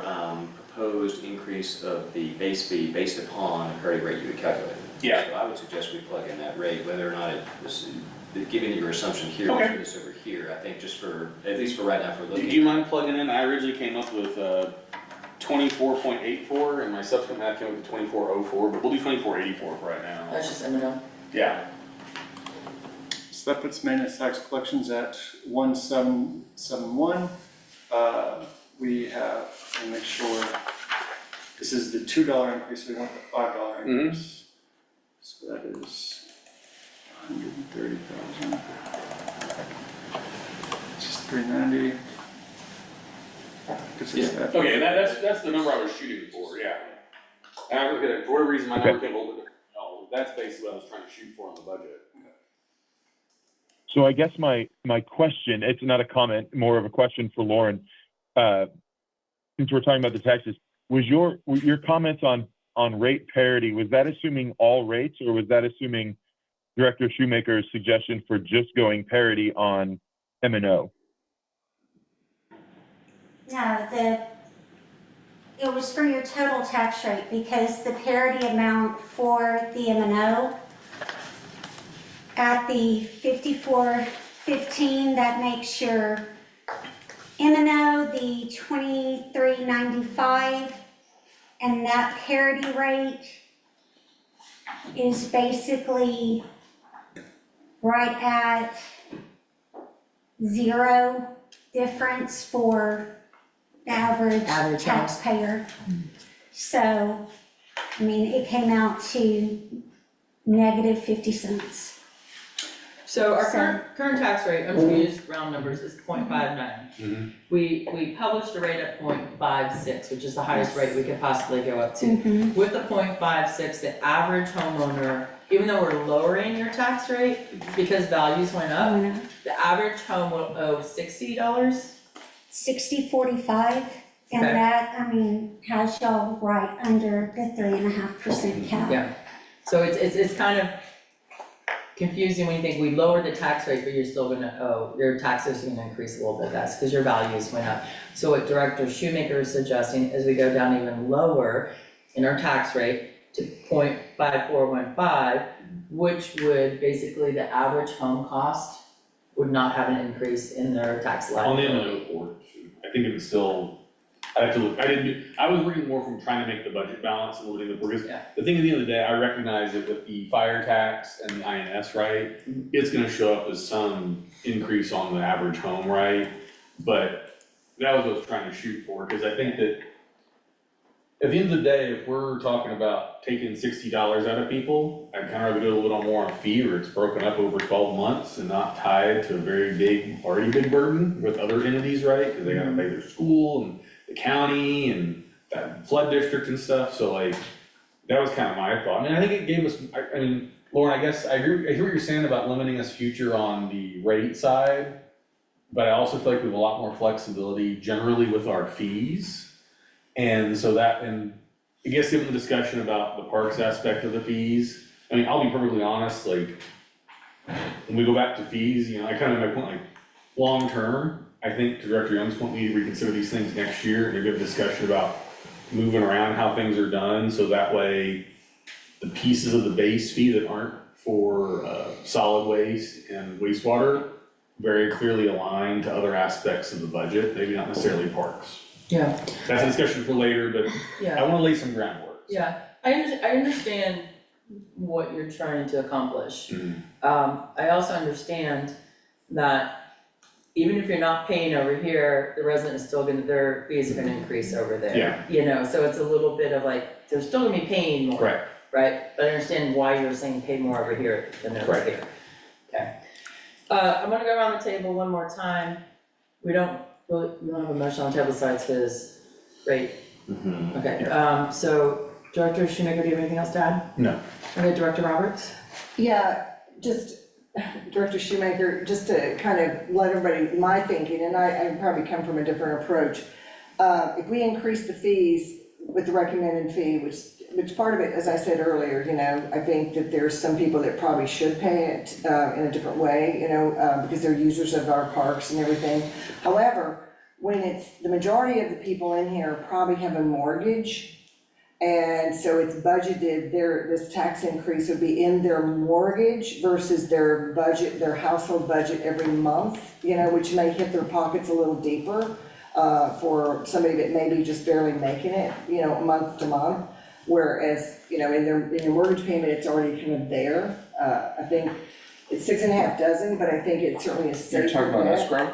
proposed increase of the base fee based upon the parity rate you had calculated. Yeah. So I would suggest we plug in that rate, whether or not it was, given your assumption here, Okay. was this over here, I think just for, at least for right now, for Do looking. you mind plugging in? I originally came up with 24.84, and my subsequent math came up with 24.04, but we'll do 24.84 for right now. That's just M&O. Yeah. So that puts maintenance tax collections at 1771. We have, let me make sure, this is the $2 increase, we want the $5 increase. So that is 130,000. Just 390. Okay, that's the number I was shooting for, yeah. And I was gonna, for whatever reason, my number came a little bit different. No, that's basically what I was trying to shoot for on the budget. So I guess my question, it's not a comment, more of a question for Lauren. Since we're talking about the taxes, was your comments on rate parity, was that assuming all rates, or was that assuming Director Shoemaker's suggestion for just going parity on M&O? No, it was for your total tax rate, because the parity amount for the M&O at the 5415, that makes your M&O the 2395, and that parity rate is basically right at zero difference for the average Average house. taxpayer. So, I mean, it came out to negative 50 cents. So our current tax rate, I'm just gonna use round numbers, is 0.59. We published a rate at 0.56, which is the highest rate we could possibly go up to. With the 0.56, the average homeowner, even though we're lowering your tax rate because values went up, the average home will owe $60. 6045, and Okay. that, I mean, has y'all right under the 3.5% cap. Yeah. So it's kind of confusing when you think we lowered the tax rate, but you're still gonna owe, your taxes are gonna increase a little bit, that's because your values went up. So what Director Shoemaker is suggesting is we go down even lower in our tax rate to 0.5415, which would basically, the average home cost would not have an increase in their tax On the liability. M&O board, I think it was still, I have to look, I was reading more from trying to make the budget balance and looking at the, because Yeah. the thing at the end of the day, I recognize that with the fire tax and the INS, right, it's gonna show up as some increase on the average home, right? But that was what I was trying to shoot for, because I think that at the end of the day, if we're talking about taking $60 out of people, I'd kind of rather do a little more on a fee, where it's broken up over 12 months and not tied to a very big, already big burden with other entities, right? Because they gotta pay their school and the county and that flood district and stuff, so like, that was kind of my thought. I mean, I think it gave us, I mean, Lauren, I guess I hear what you're saying about limiting us future on the rate side, but I also feel like we have a lot more flexibility generally with our fees. And so that, and I guess given the discussion about the parks aspect of the fees, I mean, I'll be perfectly honest, like, when we go back to fees, I kind of make my point, like, long-term, I think to Director Young's point, we need to reconsider these things next year and a good discussion about moving around how things are done, so that way the pieces of the base fee that aren't for, solid waste and wastewater very clearly aligned to other aspects of the budget, maybe not necessarily parks. Yeah, That's a discussion for later, but yeah. I wanna lay some groundwork. Yeah, I understand what you're trying to accomplish. Mhm. I also understand that even if you're not paying over here, the resident is still gonna, their fees are gonna increase over there. Yeah. You know, so it's a little bit of like, they're still gonna be paying more. Correct. Right, but I understand why you're saying pay more over here than over Correct. here. Okay. I'm gonna go around the table one more time. We don't have a motion on the table besides his rate. Mhm. Okay, so Director Shoemaker, do you have anything else to add? No. Okay, Director Roberts? Yeah, just, Director Shoemaker, just to kind of let everybody, my thinking, and I probably come from a different approach. If we increase the fees with the recommended fee, which part of it, as I said earlier, you know, I think that there's some people that probably should pay it in a different way, you know, because they're users of our parks and everything. However, when it's, the majority of the people in here probably have a mortgage, and so it's budgeted, this tax increase would be in their mortgage versus their budget, their household budget every month, you know, which may hit their pockets a little deeper for somebody that may be just barely making it, you know, month to month. Whereas, you know, in your mortgage payment, it's already kind of there. I think it's 6.5 dozen, but I think it certainly is safer. You're talking about bet. escrow?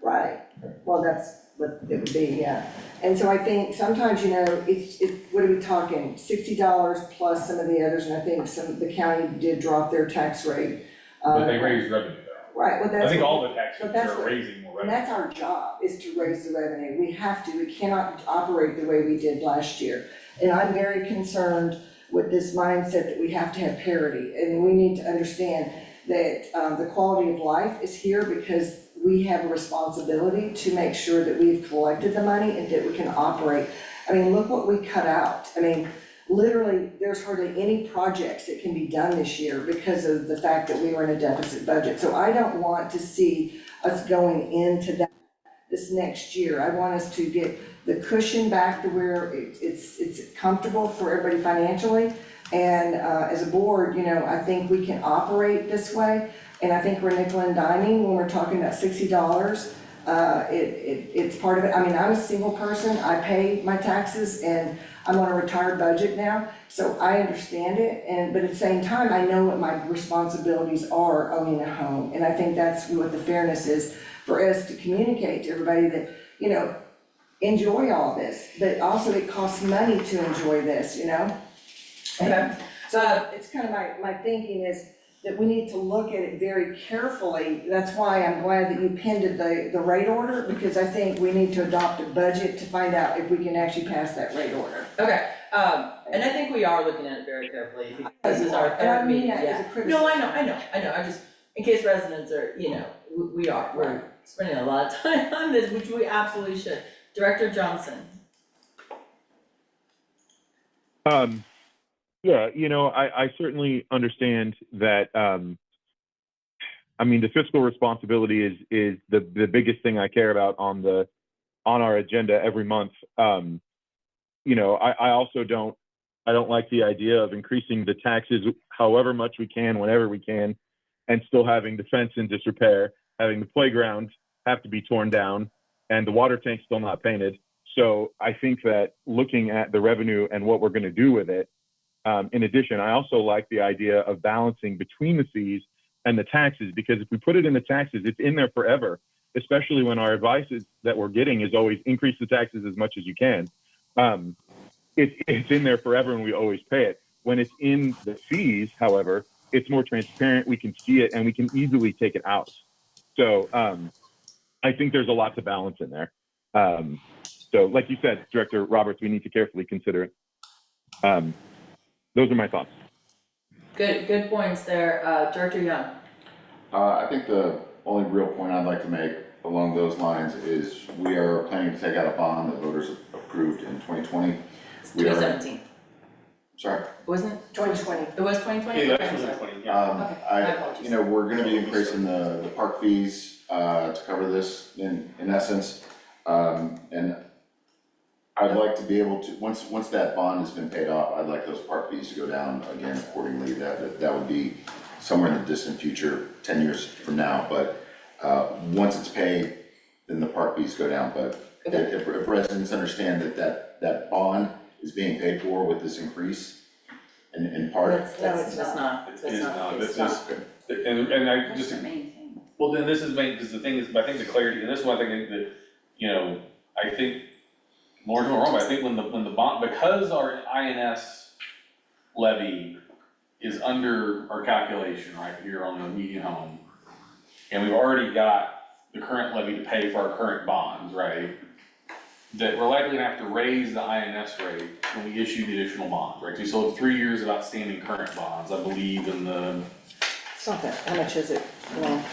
Right, well, that's what it would be, yeah. And so I think sometimes, you know, it's, what are we talking, $60 plus some of the others, and I think the county did drop their tax rate. But they raised revenue though. Right, well, that's. I think what- all the taxes but that's are what- raising more And revenue. that's our job, is to raise the revenue. We have to, we cannot operate the way we did last year. And I'm very concerned with this mindset that we have to have parity. And we need to understand that the quality of life is here because we have a responsibility to make sure that we've collected the money and that we can operate. I mean, look what we cut out. I mean, literally, there's hardly any projects that can be done this year because of the fact that we were in a deficit budget. So I don't want to see us going into that this next year. I want us to get the cushion back to where it's comfortable for everybody financially. And as a board, you know, I think we can operate this way. And I think we're nickel and diming when we're talking about $60. It's part of it. I mean, I'm a single person. I pay my taxes and I'm on a retired budget now, so I understand it. But at the same time, I know what my responsibilities are owning a home. And I think that's what the fairness is for us to communicate to everybody that, you know, enjoy all this, but also it costs money to enjoy this, you know? Okay. So it's kind of my thinking is that we need to look at it very carefully. That's why I'm glad that you pinned the rate order, because I think we need to adopt a budget to find out if we can actually pass that rate order. Okay, and I think we are looking at it very carefully, because this is our And I third mean meeting, that as a yeah. criticism. No, I know, I just, in case residents are, you know, we're spending a lot of time on this, which we absolutely should. Director Johnson? Yeah, you know, I certainly understand that, I mean, the fiscal responsibility is the biggest thing I care about on our agenda every month. You know, I also don't like the idea of increasing the taxes however much we can, whenever we can, and still having the fence in disrepair, having the playground have to be torn down, and the water tank still not painted. So I think that looking at the revenue and what we're going to do with it, in addition, I also like the idea of balancing between the fees and the taxes, because if we put it in the taxes, it's in there forever, especially when our advice that we're getting is always increase the taxes as much as you can. It's in there forever and we always pay it. When it's in the fees, however, it's more transparent, we can see it, and we can easily take it out. So I think there's a lot to balance in there. So like you said, Director Roberts, we need to carefully consider it. Those are my thoughts. Good points there, Director Young. I think the only real point I'd like to make along those lines is we are planning to take out a bond that voters approved in 2020. It's We are- 2017, Sorry. wasn't it? 2020. It was 2020? Yeah, Okay, that's I'm really sorry. funny, yeah. Okay, my apologies. You know, we're gonna be increasing the park fees, to cover this in essence. And I'd like to be able to, once that bond has been paid off, I'd like those park fees to go down again accordingly. That would be somewhere in the distant future, 10 years from now, but, once it's paid, then the park fees go down, but if residents understand that bond is being paid for with this increase in part. That's not, It is not, this is, and I just, well, then this is main, because the thing is, I think the clarity, and this is one thing that, you know, I think, more than wrong, but I think when the bond, because our INS levy is under our calculation right here on the median home, and we've already got the current levy to pay for our current bonds, right? That we're likely to have to raise the INS rate when we issue the additional bonds, right? We still have 3 years of outstanding current bonds, I believe, in the, It's not that, how much is it? Well,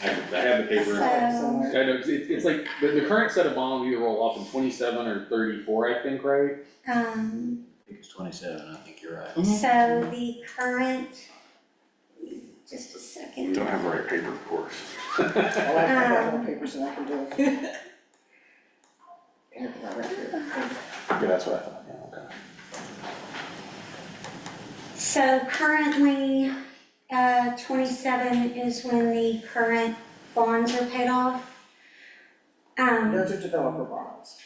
I have the paper. So- I know, it's like, the current set of bonds either roll off in 27 or 34, I think, right? I think it's 27, I think you're right. So the current, just a We second. don't have the right paper, of course. I'll have more papers than I can do. Here, right here. Yeah, that's what I thought, yeah, okay. So currently, 27 is when the current bonds are paid off. Those are developer bonds.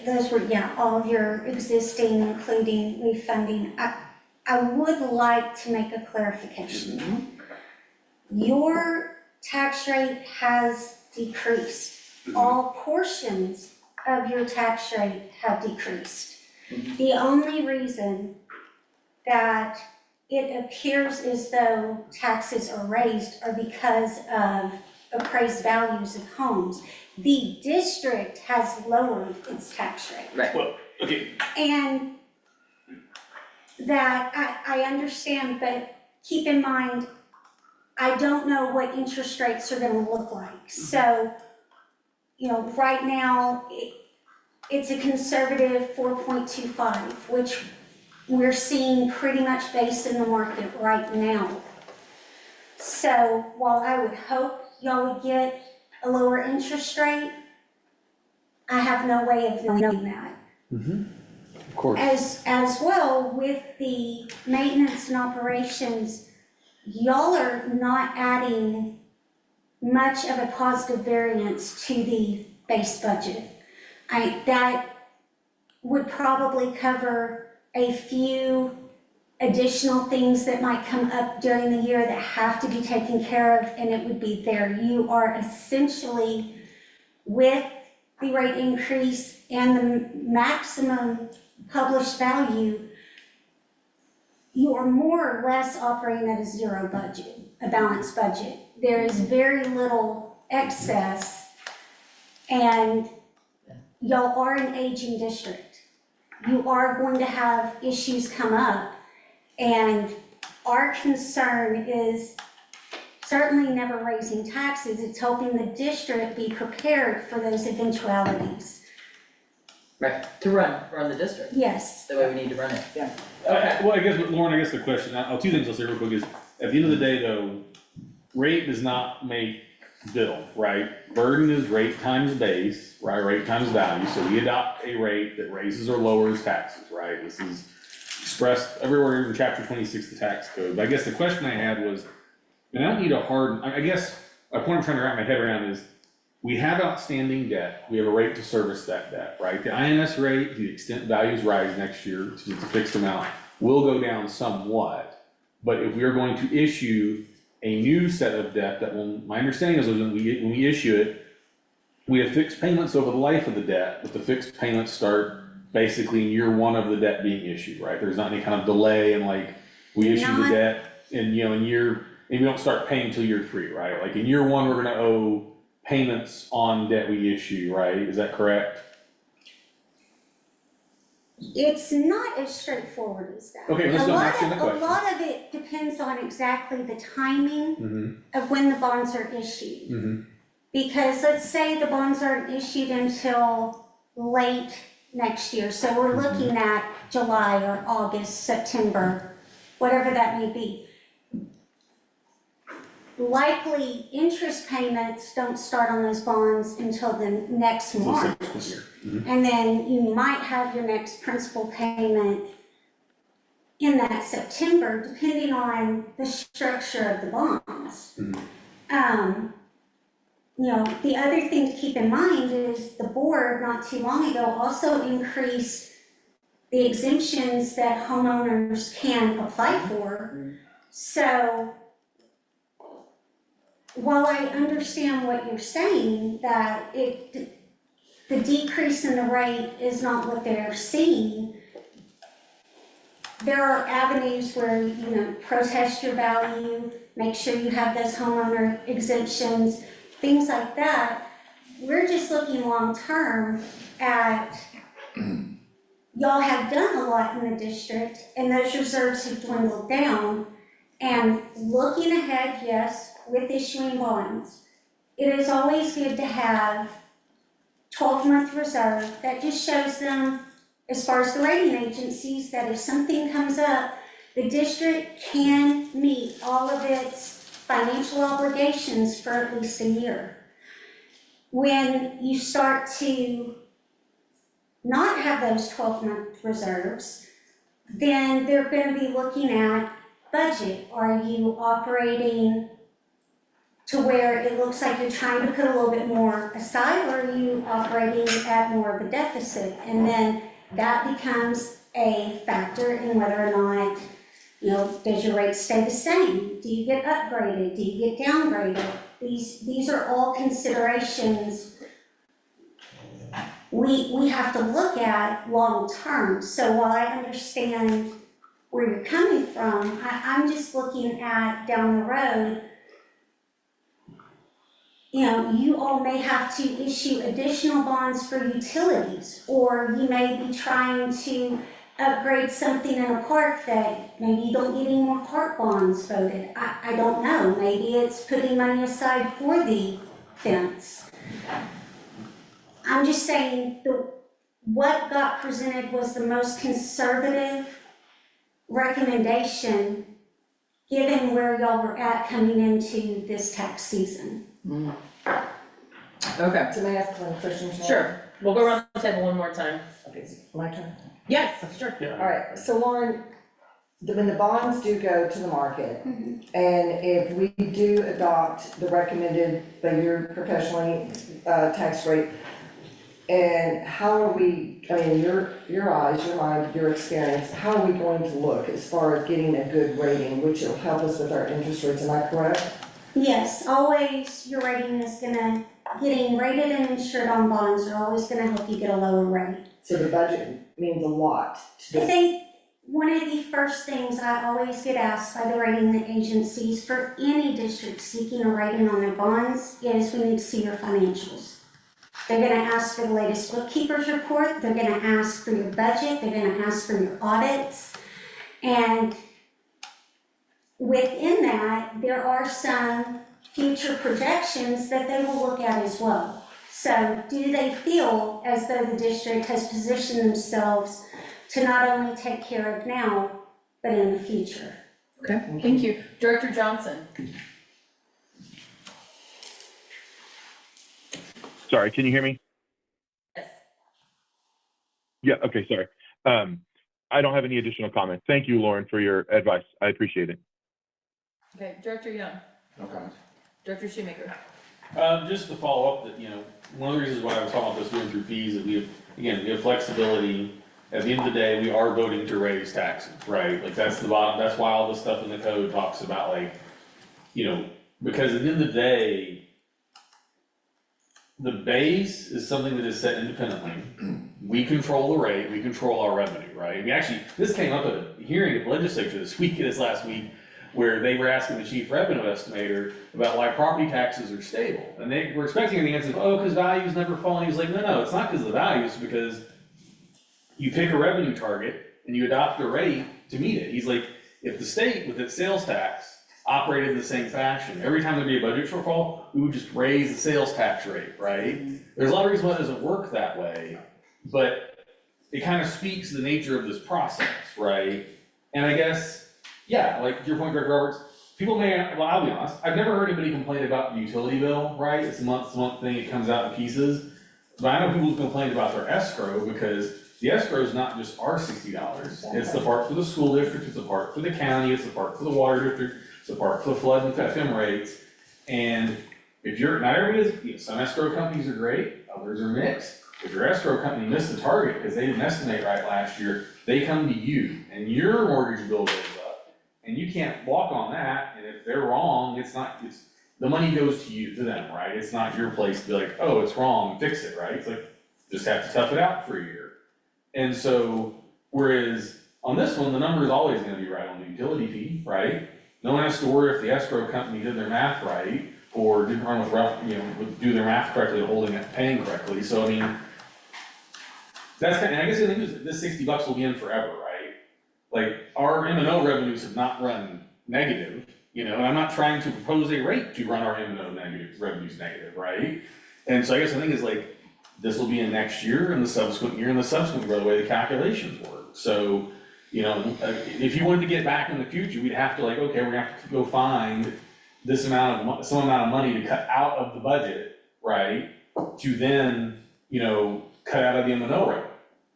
Those were, yeah, all of your existing, including refunding. I would like to make a clarification. Your tax rate has decreased. All portions of your tax rate have decreased. The only reason that it appears as though taxes are raised are because of appraised values of homes. The district has lowered its tax rate. Right. Well, okay, And that, I understand, but keep in mind, I don't know what interest rates are gonna look like. So, you know, right now, it's a conservative 4.25, which we're seeing pretty much based in the market right now. So while I would hope y'all would get a lower interest rate, I have no way of knowing that. of course. As well, with the maintenance and operations, y'all are not adding much of a positive variance to the base budget. That would probably cover a few additional things that might come up during the year that have to be taken care of, and it would be there. You are essentially, with the rate increase and the maximum published value, you are more or less operating at a zero budget, a balanced budget. There is very little excess, and y'all are an aging district. You are going to have issues come up, and our concern is certainly never raising taxes. It's helping the district be prepared for those eventualities. Right, to run the district, Yes. the way we need to run it. Yeah. Okay. Well, I guess, Lauren, I guess the question, two things I'll say real quick is, at the end of the day, though, rate does not make bill, right? Burden is rate times base, right, rate times value, so we adopt a rate that raises or lowers taxes, right? This is expressed everywhere in chapter 26 of the tax code, but I guess the question I had was, and I don't need a hard, I guess, a point I'm trying to wrap my head around is, we have outstanding debt, we have a rate to service that debt, right? The INS rate, to the extent values rise next year, which is a fixed amount, will go down somewhat. But if we are going to issue a new set of debt that will, my understanding is when we issue it, we have fixed payments over the life of the debt, but the fixed payments start basically in year one of the debt being issued, right? There's not any kind of delay in like, we issue the Not- debt and, you know, and we don't start paying till year 3, right? Like in year 1, we're gonna owe payments on debt we issue, right? Is that correct? It's not as straightforward as that. Okay, let's A go lot back to the of- question. A lot of it depends on exactly the timing Mm-hmm, of when the bonds are issued. mm-hmm. Because let's say the bonds aren't issued until late next year, so we're looking at July or August, September, whatever that may be. likely interest payments don't start on those bonds until the next March. And then you might have your next principal payment in that September, depending on the structure of the bonds. You know, the other thing to keep in mind is the board not too long ago also increased the exemptions that homeowners can apply for. So while I understand what you're saying, that the decrease in the rate is not what they're seeing, there are avenues where, you know, protest your value, make sure you have those homeowner exemptions, things like that. We're just looking long-term at, y'all have done a lot in the district, and those reserves have dwindled down. And looking ahead, yes, with issuing bonds, it is always good to have 12-month reserve. That just shows them, as far as the rating agencies, that if something comes up, the district can meet all of its financial obligations for at least a year. When you start to not have those 12-month reserves, then they're going to be looking at budget. Are you operating to where it looks like you're trying to put a little bit more aside, or are you operating at more of a deficit? And then that becomes a factor in whether or not, you know, does your rate stay the same? Do you get upgraded? Do you get downgraded? These are all considerations we have to look at long term. So while I understand where you're coming from, I'm just looking at down the road, you know, you all may have to issue additional bonds for utilities, or you may be trying to upgrade something in a park that maybe you don't get any more park bonds voted. I don't know, maybe it's putting money aside for the fence. I'm just saying what got presented was the most conservative recommendation given where y'all were at coming into this tax season. Okay, So may I ask one question? Sharon? sure. We'll go around the table one more time. Okay, my turn. Yes, sure. All right, so Lauren, when the bonds do go to the market, Mhm. and if we do adopt the recommended by your professionally tax rate, and how are we, I mean, your eyes, your mind, your experience, how are we going to look as far as getting a good rating, which will help us with our interest rates, am I correct? Yes, always your rating is getting rated and insured on bonds are always gonna help you get a lower rate. So the budget means a lot to I this. think one of the first things I always get asked by the rating agencies for any district seeking a rating on their bonds is, we need to see your financials. They're gonna ask for the latest bookkeeper's report, they're gonna ask for your budget, they're gonna ask for your audits. And within that, there are some future projections that they will look at as well. So do they feel as though the district has positioned themselves to not only take care of now, but in the future? Okay, thank you. Director Johnson? Sorry, can you hear me? Yes. Yeah, okay, sorry. I don't have any additional comments. Thank you, Lauren, for your advice. I appreciate it. Okay, Director Young? No comments. Director Shoemaker? Just to follow up, that, you know, one of the reasons why I was talking about this going through fees, is we have, again, we have flexibility. At the end of the day, we are voting to raise taxes, right? Like, that's the bottom, that's why all the stuff in the code talks about, like, you know, because at the end of the day, the base is something that is set independently. We control the rate, we control our revenue, right? I mean, actually, this came up at a hearing at the legislature this last week, where they were asking the chief revenue estimator about why property taxes are stable. And they were expecting the answer of, oh, because values never fall. And he's like, no, it's not because of the values, because you pick a revenue target and you adopt a rate to meet it. He's like, if the state with its sales tax operated in the same fashion, every time there'd be a budget shortfall, we would just raise the sales tax rate, right? There's a lot of reasons why it doesn't work that way, but it kind of speaks to the nature of this process, right? And I guess, yeah, like your point, Greg Roberts, people may, well, I'll be honest, I've never heard anybody complain about the utility bill, right? It's a month thing, it comes out in pieces. But I know people complain about their escrow, because the escrow is not just our $60. It's the part for the school district, it's the part for the county, it's the part for the water district, it's the part for the flood and FM rates. And if you're, not everybody is, you know, some escrow companies are great, others are mixed. If your escrow company missed the target because they didn't estimate right last year, they come to you and your mortgage bill goes up. And you can't walk on that, and if they're wrong, it's, the money goes to you, to them, right? It's not your place to be like, oh, it's wrong, fix it, right? It's like, just have to tough it out for a year. And so, whereas on this one, the number is always gonna be right on the utility fee, right? No one has to worry if the escrow company did their math right, or didn't run with rough, you know, do their math correctly, holding it, paying correctly, so I mean, that's kind of, I guess the thing is, this $60 will be in forever, right? Like, our M&O revenues have not run negative, you know, and I'm not trying to propose a rate to run our M&O revenues negative, right? And so I guess the thing is like, this will be in next year and the subsequent year and the subsequent year, the way the calculations work. So, you know, if you wanted to get back in the future, we'd have to like, okay, we're gonna have to go find this amount of, some amount of money to cut out of the budget, right? To then, you know, cut out of the M&O rate.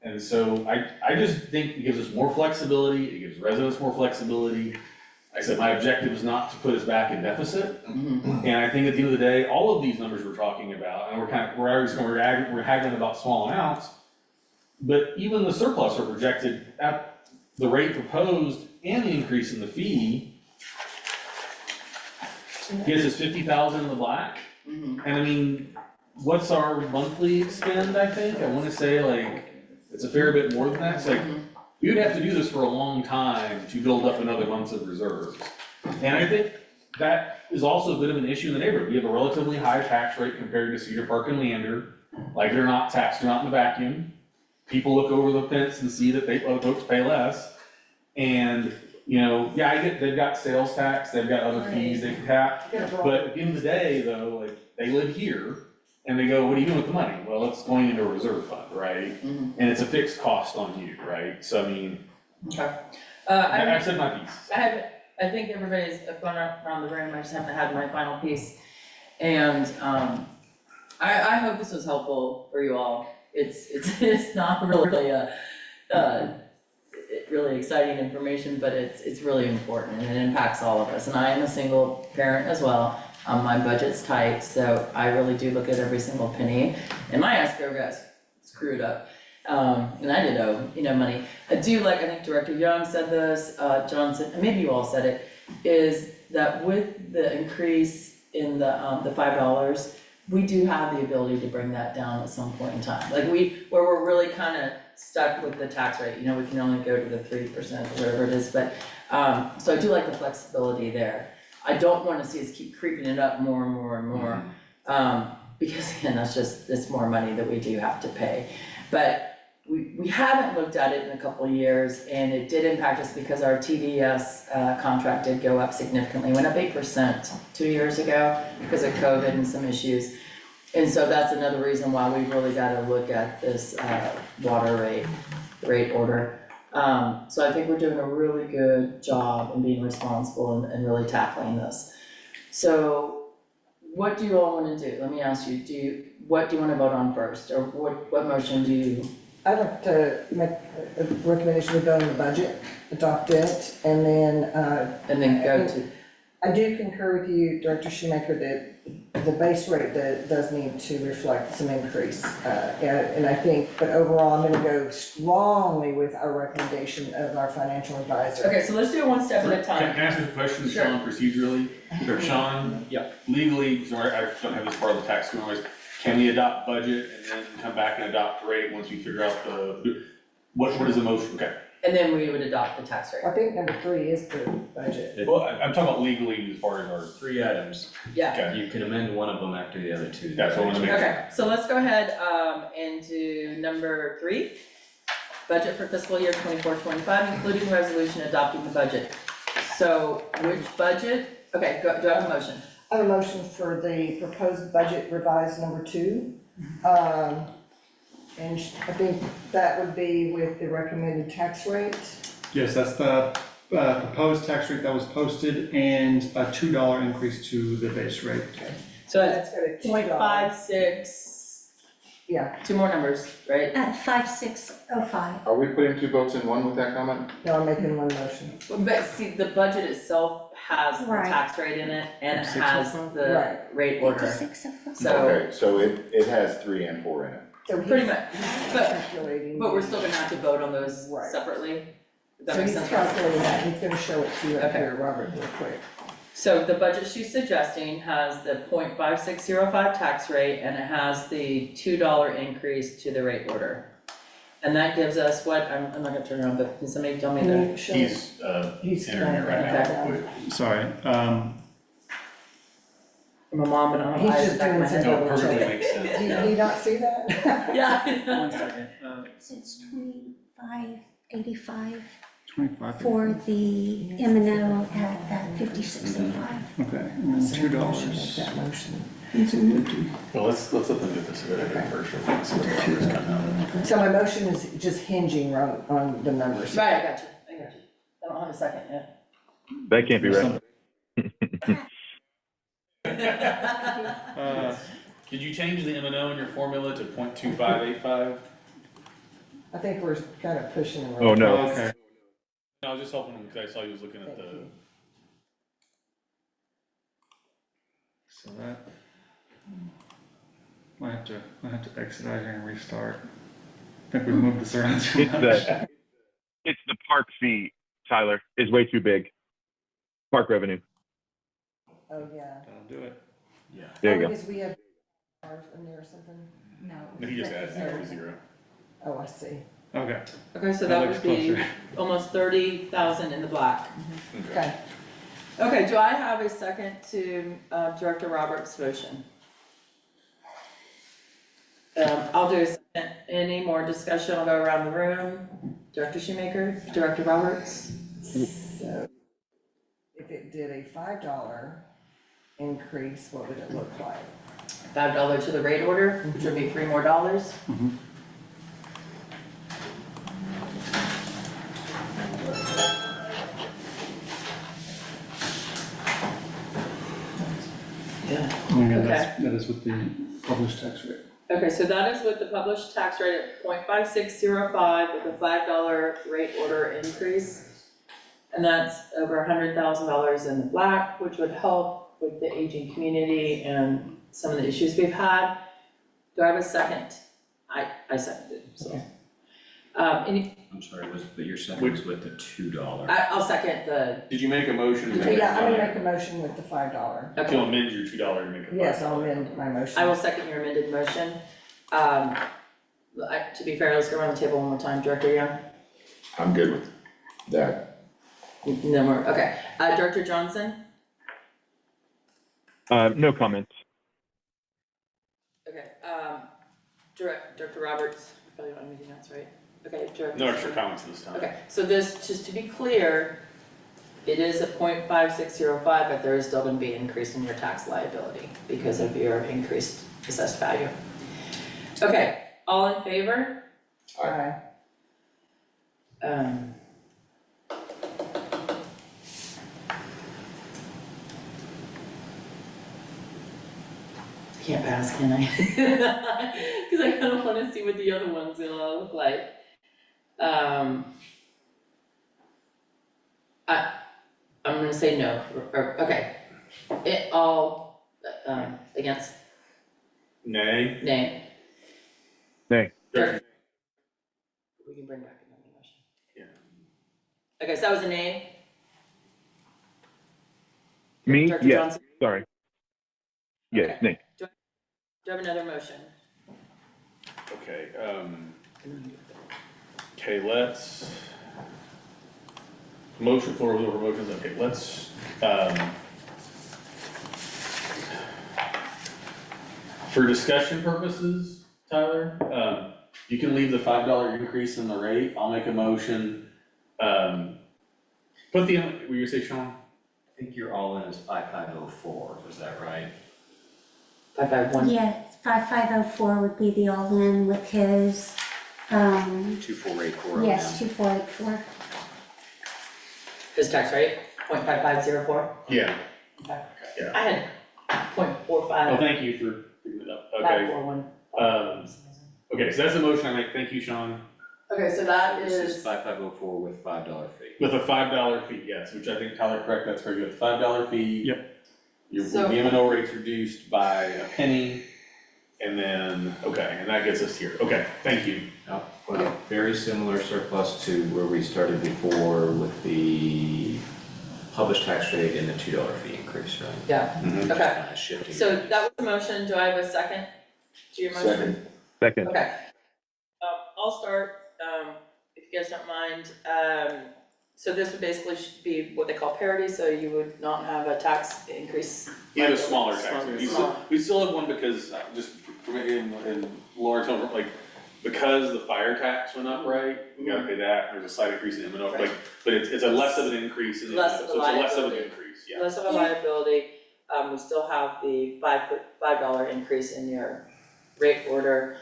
And so I just think it gives us more flexibility, it gives residents more flexibility. Like I said, my objective is not to put us back in deficit. And I think at the end of the day, all of these numbers we're talking about, and we're haggling about small amounts, but even the surplus are projected at the rate proposed and the increase in the fee gets us 50,000 in the black. And I mean, what's our monthly spend, I think? I wanna say like, it's a fair bit more than that. It's like, we would have to do this for a long time to build up another months of reserves. And I think that is also a bit of an issue in the neighborhood. We have a relatively high tax rate compared to Cedar Park and Leander. Like, they're not taxed, they're not in the vacuum. People look over the fence and see that other folks pay less. And, you know, yeah, I get, they've got sales tax, they've got other fees they can tap. But at the end of the day, though, like, they live here, and they go, what are you doing with the money? Well, it's going into a reserve fund, right? And it's a fixed cost on you, right? So I mean, Okay. I've said my piece. I think everybody's gone around the room, I just haven't had my final piece. And, I hope this was helpful for you all. It's not really really exciting information, but it's really important and it impacts all of us. And I am a single parent as well. My budget's tight, so I really do look at every single penny. And my escrow got screwed up. And I did owe, you know, money. I think Director Young said this, John said, and maybe you all said it, is that with the increase in the $5, we do have the ability to bring that down at some point in time. Like where we're really kind of stuck with the tax rate, you know, we can only go to the 3% or whatever it is, but, so I do like the flexibility there. I don't wanna see us keep creeping it up more and more and more, because again, it's more money that we do have to pay. But we haven't looked at it in a couple of years, and it did impact us because our TDS contract did go up significantly, it went up 8% 2 years ago because of COVID and some issues. And so that's another reason why we've really gotta look at this water rate order. So I think we're doing a really good job in being responsible and really tackling this. So what do you all wanna do? Let me ask you, what do you wanna vote on first, or what motion do you? I'd like to make a recommendation to vote on the budget, adopt it, and then, And then go to, I do concur with you, Director Shoemaker, that the base rate does need to reflect some increase. And I think, but overall, I'm gonna go strongly with our recommendation of our financial advisor. okay, so let's do it one step at a Can time. I ask you a question, Sure. Sean, procedurally? Or Sean? Yeah. Legally, sorry, I don't have this part of the tax noise, can we adopt budget and then come back and adopt rate once we figure out what is the motion, okay? And then we would adopt the tax rate. I think number 3 is the budget. Well, I'm talking about legally as far as our, 3 items. Yeah, okay, You can amend one of them after the other two. that's what I want to make sure. okay, so let's go ahead, and do number 3. Budget for fiscal year 24-25, including resolution adopting the budget. So which budget? Okay, do I have a motion? I have a motion for the proposed budget revised number 2. And I think that would be with the recommended tax rate. Yes, that's the proposed tax rate that was posted and a $2 increase to the base rate. So That's it's got a $2. 0.56, Yeah, two more numbers, right? 5605. Are we putting two votes in one with that comment? no, I'm making one motion. But see, the budget itself has the Right. tax rate in it and it has Right. the rate order. 5605. So, Okay, so it has 3 and 4 in it. So he's- pretty much, he's but- calculating. but we're still gonna have to vote on those Right. separately. Does that So make he's sense? calculating that, he's gonna show it to you up Okay. here, Robert, real quick. So the budget she's suggesting has the 0.5605 tax rate and it has the $2 increase to the rate order. And that gives us what, I'm not gonna turn around, but can somebody tell me the, Can you show? He's, He's entering it right Okay. now. Sorry, I'm a mom and I He's have eyes just back of my doing head. some- No, perfectly makes sense, Did yeah. you not see that? Yeah. one second, So it's 2585 25. for the M and O at that 5605. Okay, and then $2. Make that motion. Well, let's let them get this good idea first, so the numbers come out. So my motion is just hinging on the numbers. Right, I got you. I don't have a second yet. That can't be right. Did you change the M and O in your formula to 0.2585? I think we're kind of pushing. the Oh, no. Okay. No, I was just helping him because I saw he was looking at Thank the, you. So that, might have to exit out here and restart. I think we moved this around too It's much. it's the park fee, Tyler, is way too big. Park revenue. Oh, yeah. That'll do it. yeah. There you Oh, go. because we have ours in there or something? No. No, he just adds 0 to 0. Oh, I see. Okay. Okay, so That that looks would be closer. almost 30,000 in the black. Okay. Okay, do I have a second to Director Roberts' motion? I'll do a second. Any more discussion? I'll go around the room. Director Shoemaker, Director Roberts? So if it did a $5 increase, what would it look like? $5 to the rate order, which would be $3 more. Yeah. And that is with the published tax rate. Okay, so that is with the published tax rate at 0.5605 with the $5 rate order increase. And that's over $100,000 in the black, which would help with the aging community and some of the issues we've had. Do I have a second? I seconded, so. I'm sorry, but your second was with the $2. I'll second the, Did you make a motion? Yeah, I'm gonna make a motion with the $5. If you'll amend your $2, you make a. Yes, I'll amend my motion. I will second your amended motion. To be fair, let's go around the table one more time. Director Young? I'm good with that. No more, okay. Director Johnson? No comments. Okay, Director Roberts, you probably don't have anything else, right? Okay, Director. No extra comments this time. Okay, so this, just to be clear, it is a 0.5605, but there is still gonna be an increase in your tax liability because of your increased assessed value. Okay, all in favor? Aye. Can't pass, can I? Cause I kinda wanna see what the other one's gonna look like. I'm gonna say no, or, okay. It all, against, Nay. nay, Nay. Director- we can bring back another motion. Yeah. Okay, so that was a nay? Me? Director Yes, Johnson? sorry. Yes, Okay. nay. Do you have another motion? Okay, okay, let's. Motion for motions, okay, let's, for discussion purposes, Tyler, you can leave the $5 increase in the rate, I'll make a motion. Put the, what were you gonna say, Sean? I think your all-in is 5504, is that right? 551? Yeah, 5504 would be the all-in with his, 2484 yes, 2484. his tax rate, 0.5504. Yeah. I had 0.45. Oh, thank you for bringing it up. Okay, 541. okay, so that's the motion I make. Thank you, Sean. Okay, so that This is is, 5504 with $5 fee. With a $5 fee, yes, which I think Tyler, correct, that's very good. $5 fee. Yep. Your So- the M&O rate's reduced by a penny, and then, okay, and that gets us here. Okay, thank you. Well, very similar surplus to where we started before with the published tax rate and the $2 fee increase, right? yeah, Just okay. kinda shifting. So that was the motion, do I have a second to your motion? Second. Second. Okay. I'll start, if you guys don't mind. So this would basically be what they call parity, so you would not have a tax increase. You have a smaller tax Smaller, rate. We smaller. still have one because, just for me and Laura, told me, like, because the fire tax went up, right? We gotta pay that, there's a slight increase in M&O, like, but it's a less of an increase in the Less M&O, of a so it's a less of an liability. increase, yeah. Less of a liability, we still have the $5 increase in your rate order.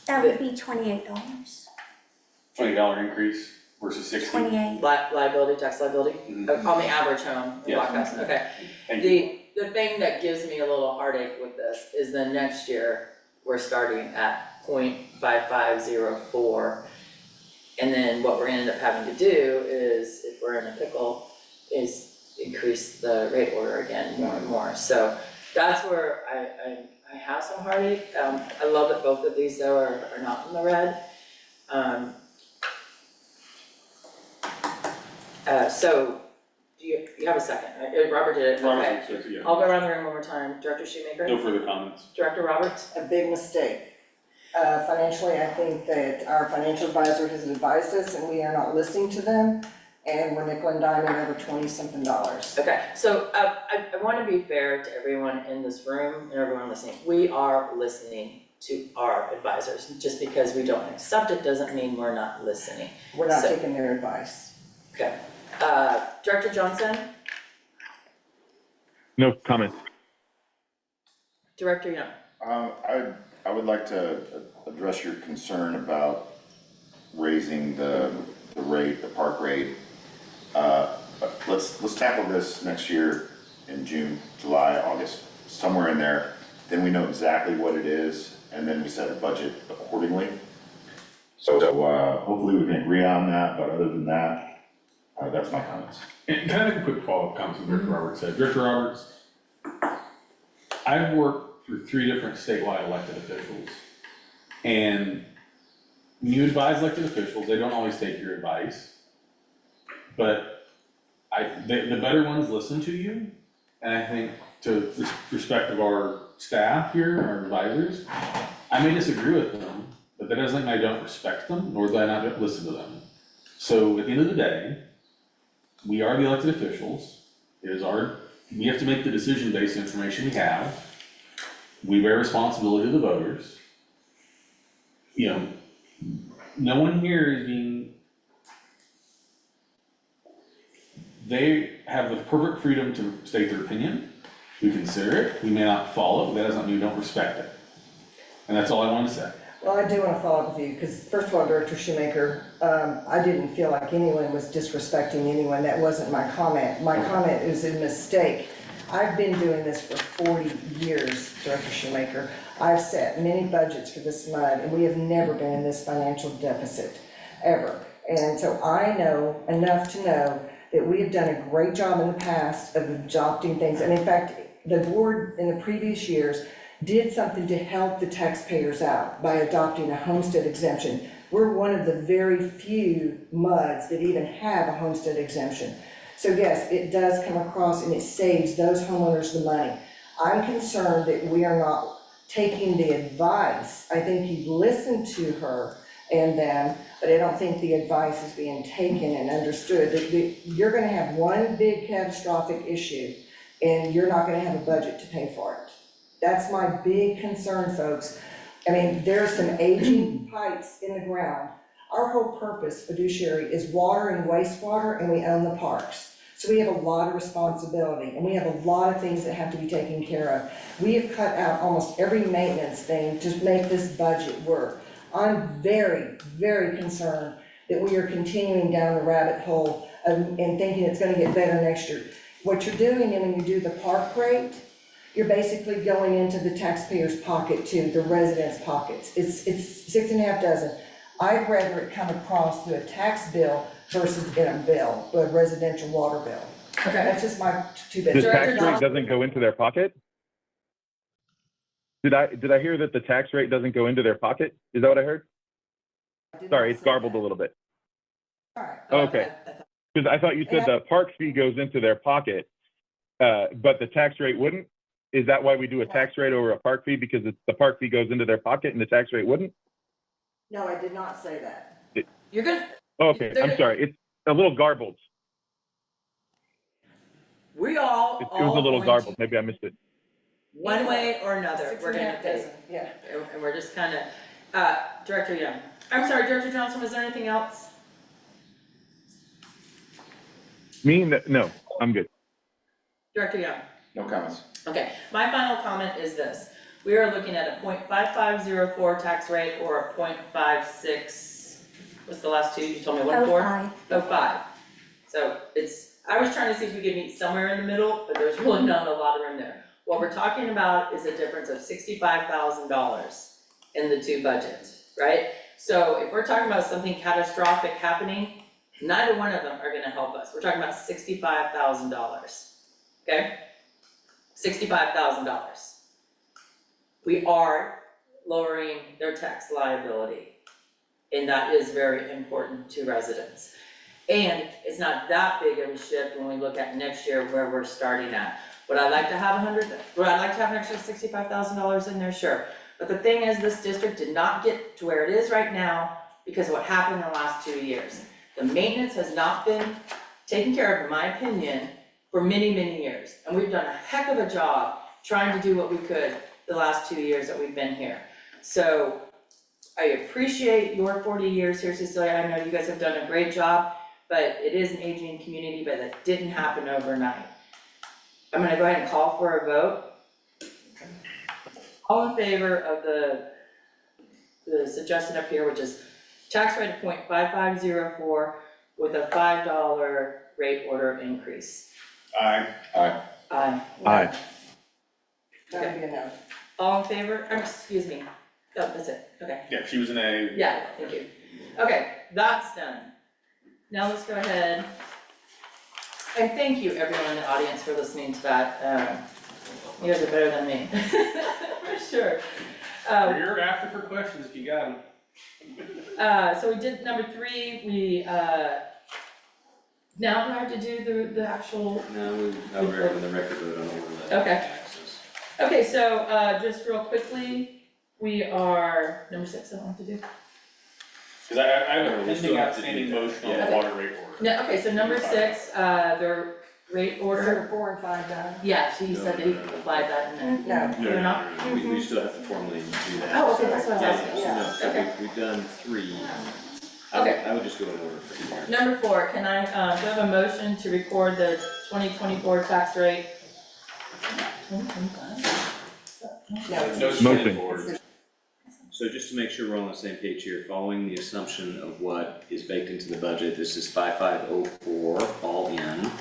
That would be $28, $20 increase versus 60. 28. Liability, tax liability, Mhm. on the average home in Yeah. Black House, okay. Thank you. The thing that gives me a little heartache with this is the next year, we're starting at 0.5504. And then what we're gonna end up having to do is, if we're in a pickle, is increase the rate order again more and more. So that's where I have some heartache. I love that both of these though are not in the red. So, do you have a second, right? Robert did it, Robert, okay. so, yeah. I'll go around the room one more time. Director Shoemaker? No further comments. Director Roberts? A big mistake. Financially, I think that our financial advisor has advised us and we are not listening to them, and we're nickel and diming over $20-something. Okay, so I want to be fair to everyone in this room and everyone listening. We are listening to our advisors. Just because we don't accept it doesn't mean we're not listening. We're not So- taking their advice. Okay. Director Johnson? No comments. Director Young? I would like to address your concern about raising the rate, the park rate. Let's tackle this next year in June, July, August, somewhere in there. Then we know exactly what it is, and then we set a budget accordingly. So, hopefully we can agree on that, but other than that, that's my comments. And can I make a quick follow-up comment to what Director Roberts said? Director Roberts, I've worked for 3 different statewide elected officials. And when you advise elected officials, they don't always take your advice. But the better ones listen to you. And I think to respect of our staff here, our advisors, I may disagree with them, but that doesn't mean I don't respect them, nor do I not listen to them. So at the end of the day, we are the elected officials. We have to make the decision based on information we have. We bear responsibility to the voters. You know, no one here is they have the perfect freedom to state their opinion. We consider it, we may not follow it, but that doesn't mean we don't respect it. And that's all I wanted to say. Well, I do want to follow up with you, because first of all, Director Shoemaker, I didn't feel like anyone was disrespecting anyone. That wasn't my comment. My comment is a mistake. I've been doing this for 40 years, Director Shoemaker. I've set many budgets for this mud, and we have never been in this financial deficit, ever. And so I know enough to know that we have done a great job in the past of adopting things. And in fact, the board in the previous years did something to help the taxpayers out by adopting a homestead exemption. We're one of the very few MUDs that even have a homestead exemption. So yes, it does come across and it saves those homeowners the money. I'm concerned that we are not taking the advice. I think you listened to her and them, but I don't think the advice is being taken and understood. You're gonna have one big catastrophic issue and you're not gonna have a budget to pay for it. That's my big concern, folks. I mean, there are some aging pipes in the ground. Our whole purpose, fiduciary, is water and wastewater, and we own the parks. So we have a lot of responsibility, and we have a lot of things that have to be taken care of. We have cut out almost every maintenance thing to make this budget work. I'm very, very concerned that we are continuing down the rabbit hole and thinking it's gonna get better next year. What you're doing, and when you do the park rate, you're basically going into the taxpayer's pocket too, the residents' pockets. It's 6.5 dozen. I'd rather it come across through a tax bill versus in a bill, a residential water bill. Okay, That's just my 2 The bits. Director tax rate Johnson? doesn't go into their pocket? Did I hear that the tax rate doesn't go into their pocket? Is that what I heard? Sorry, it's garbled a little bit. Alright, Okay. Because I thought you said the park fee goes into their pocket, but the tax rate wouldn't? Is that why we do a tax rate over a park fee? Because the park fee goes into their pocket and the tax rate wouldn't? no, I did not say that. you're good. Okay, I'm sorry. It's a little garbled. We all, It was a little garbled. Maybe I missed it. one way or another, we're gonna 6.5 pay. dozen, yeah. And we're just kind of, Director Young. I'm sorry, Director Johnson, was there anything else? No, I'm good. Director Young? No comments. Okay, my final comment is this. We are looking at a 0.5504 tax rate or a 0.56, what's the last two? You told me one, four? 05. 05. So I was trying to see if we could meet somewhere in the middle, but there's really not a lot of room there. What we're talking about is a difference of $65,000 in the two budgets, right? So if we're talking about something catastrophic happening, neither one of them are gonna help us. We're talking about $65,000, okay? $65,000. We are lowering their tax liability, and that is very important to residents. And it's not that big of a shift when we look at next year where we're starting at. Would I like to have would I like to have an extra $65,000 in there? Sure. But the thing is, this district did not get to where it is right now because of what happened in the last 2 years. The maintenance has not been taken care of, in my opinion, for many, many years. And we've done a heck of a job trying to do what we could the last 2 years that we've been here. So I appreciate your 40 years here, Cecilia. I know you guys have done a great job, but it is an aging community, but that didn't happen overnight. I'm gonna go ahead and call for a vote. All in favor of the suggestion up here, which is tax rate of 0.5504 with a $5 rate order increase. Aye. Aye. Aye. Aye. That'd be enough. All in favor, excuse me, oh, that's it, okay, Yeah, she was an A. yeah, thank you. Okay, that's done. Now let's go ahead. And thank you, everyone in the audience, for listening to that. You guys are better than me, for sure. You're after for questions if you got them. So we did number 3, we, now do I have to do the actual? No, we're having the record vote on overlay Okay. taxes. Okay, so, just real quickly, we are, number 6, I don't have to do. Cause I have No, a we still pending have to do outstanding that. motion on Yeah. the water rate order. No, okay, so number 6, the rate Instead order, of 4 and 5 done? yeah, he said that he No, no, no. applied that in there. No. No, We're no, not? no, no, we still have to formally do that. Oh, okay, so- that's what I was asking. Yeah, so Okay. we've done 3. Okay. I would just go in order from here. Number 4, can I, do I have a motion to record the 2024 tax rate? 2025? No. No Motion. forward. So just to make sure we're all on the same page here, following the assumption of what is baked into the budget, this is 5504 all in, and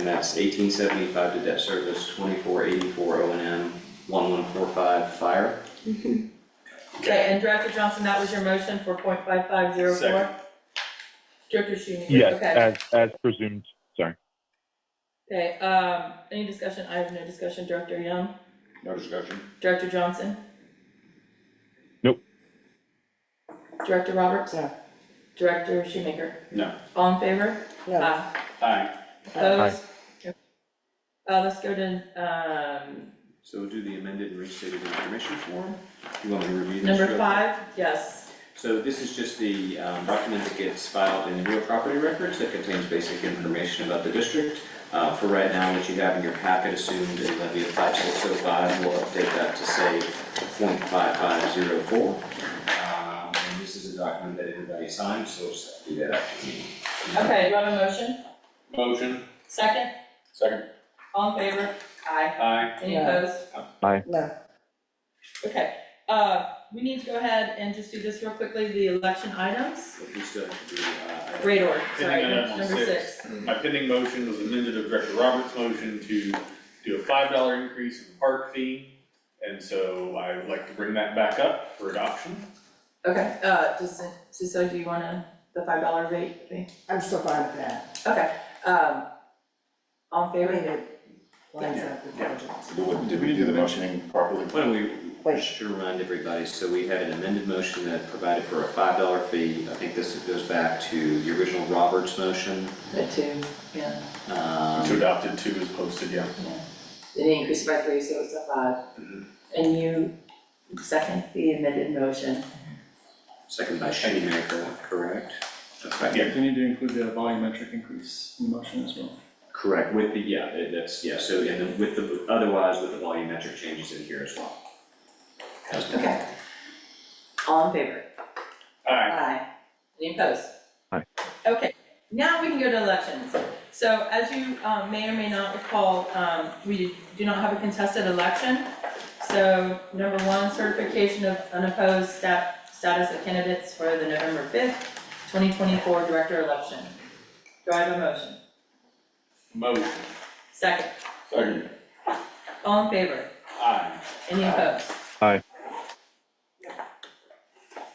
that's 1875 to debt service, 2484 O&M, 1145 fire. Okay, and Director Johnson, that was your motion for 0.5504? Second. Director Shoemaker? Yes, Okay. as presumed. Sorry. Okay, any discussion? I have no discussion. Director Young? No discussion. Director Johnson? Nope. Director Roberts? No. Director Shoemaker? No. All in favor? No. Aye. Opposed? Let's go to, So we'll do the amended and restated information form. You want me to review this? number real 5, yes. So this is just the document that gets filed in the real property records that contains basic information about the district. For right now, what you have in your packet assumed a levy of 5605, we'll update that to say 0.5504. And this is a document that everybody signs, so we'll just have to do that after the meeting. Okay, do I have a motion? Motion. Second? Second. All in favor? Aye. Aye. Any No. opposed? No. Okay, we need to go ahead and just do this real quickly, the election items. We still have to do, Great order, sorry, Pending item number 6. 6. My pending motion was amended to Director Roberts' motion to do a $5 increase in the park fee. And so I would like to bring that back up for adoption. Okay, so do you wanna, the $5 rate thing? I'm still fine with that. Okay, all in I favor? mean, it lines up with budget. Did we do the motioning properly? why don't we Wait. just remind everybody, so we had an amended motion that provided for a $5 fee. I think this goes back to the original Roberts motion. The 2, yeah, Which adopted 2 is posted, yeah. then he increased by 3, so it's a 5. And you second the amended motion. Second by Shoemaker, correct? That's right, yeah, We need to include the volumetric increase in the motion as well. correct, with the, so, and then with the, otherwise with the volumetric changes in here as well. Okay. All in favor? Aye. Aye. Any opposed? Aye. Okay, now we can go to elections. So as you may or may not recall, we do not have a contested election. So number 1, certification of unopposed status of candidates for the November 5th, 2024 director election. Do I have a motion? Motion. Second. Second. All in favor? Aye. Any opposed? Aye.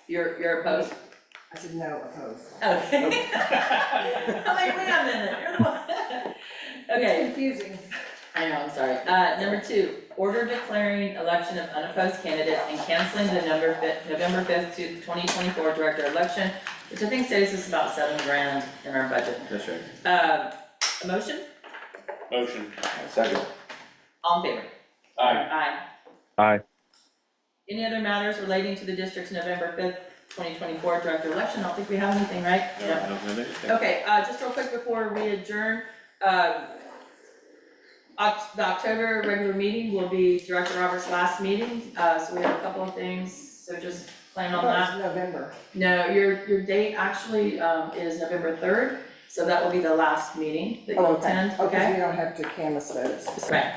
You're opposed? I said no, opposed. Okay. I'm like, wait a minute, you're the one. Okay, Confusing. I know, I'm sorry. Number 2, order declaring election of unopposed candidates and canceling the November 5th to 2024 director election, which I think saves us about $7,000 in our budget. That's right. A motion? Motion. Second. All in favor? Aye. Aye. Aye. Any other matters relating to the district's November 5th, 2024 director election? I don't think we have anything, right? No, I don't have anything. Okay, just real quick before we adjourn, the October regular meeting will be Director Roberts' last meeting, so we have a couple of things, so just plan on that. It's November. No, your date actually, is November 3rd, so that will be the last meeting that you'll attend, Oh, 'cause okay? we don't have to canvass those. Right.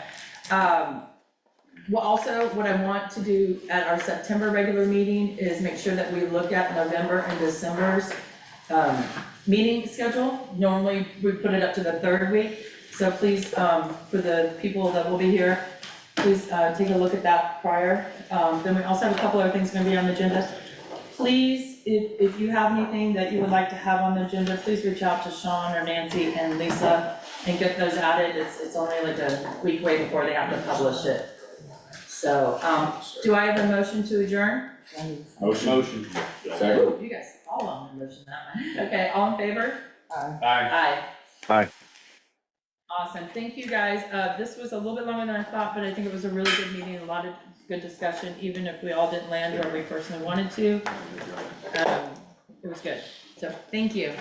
Well, also, what I want to do at our September regular meeting is make sure that we look at November and December's meeting schedule. Normally, we put it up to the 3rd week, so please, for the people that will be here, please take a look at that prior. Then we also have a couple other things gonna be on the agenda. Please, if you have anything that you would like to have on the agenda, please reach out to Sean or Nancy and Lisa and get those added. It's only like a week way before they have to publish it. So, do I have a motion to adjourn? Motion. Second. Ooh, you guys all on the motion that one. Okay, all in favor? Aye. Aye. Aye. Awesome, thank you guys. This was a little bit longer than I thought, but I think it was a really good meeting, a lot of good discussion, even if we all didn't land where we personally wanted to. It was good, so thank you.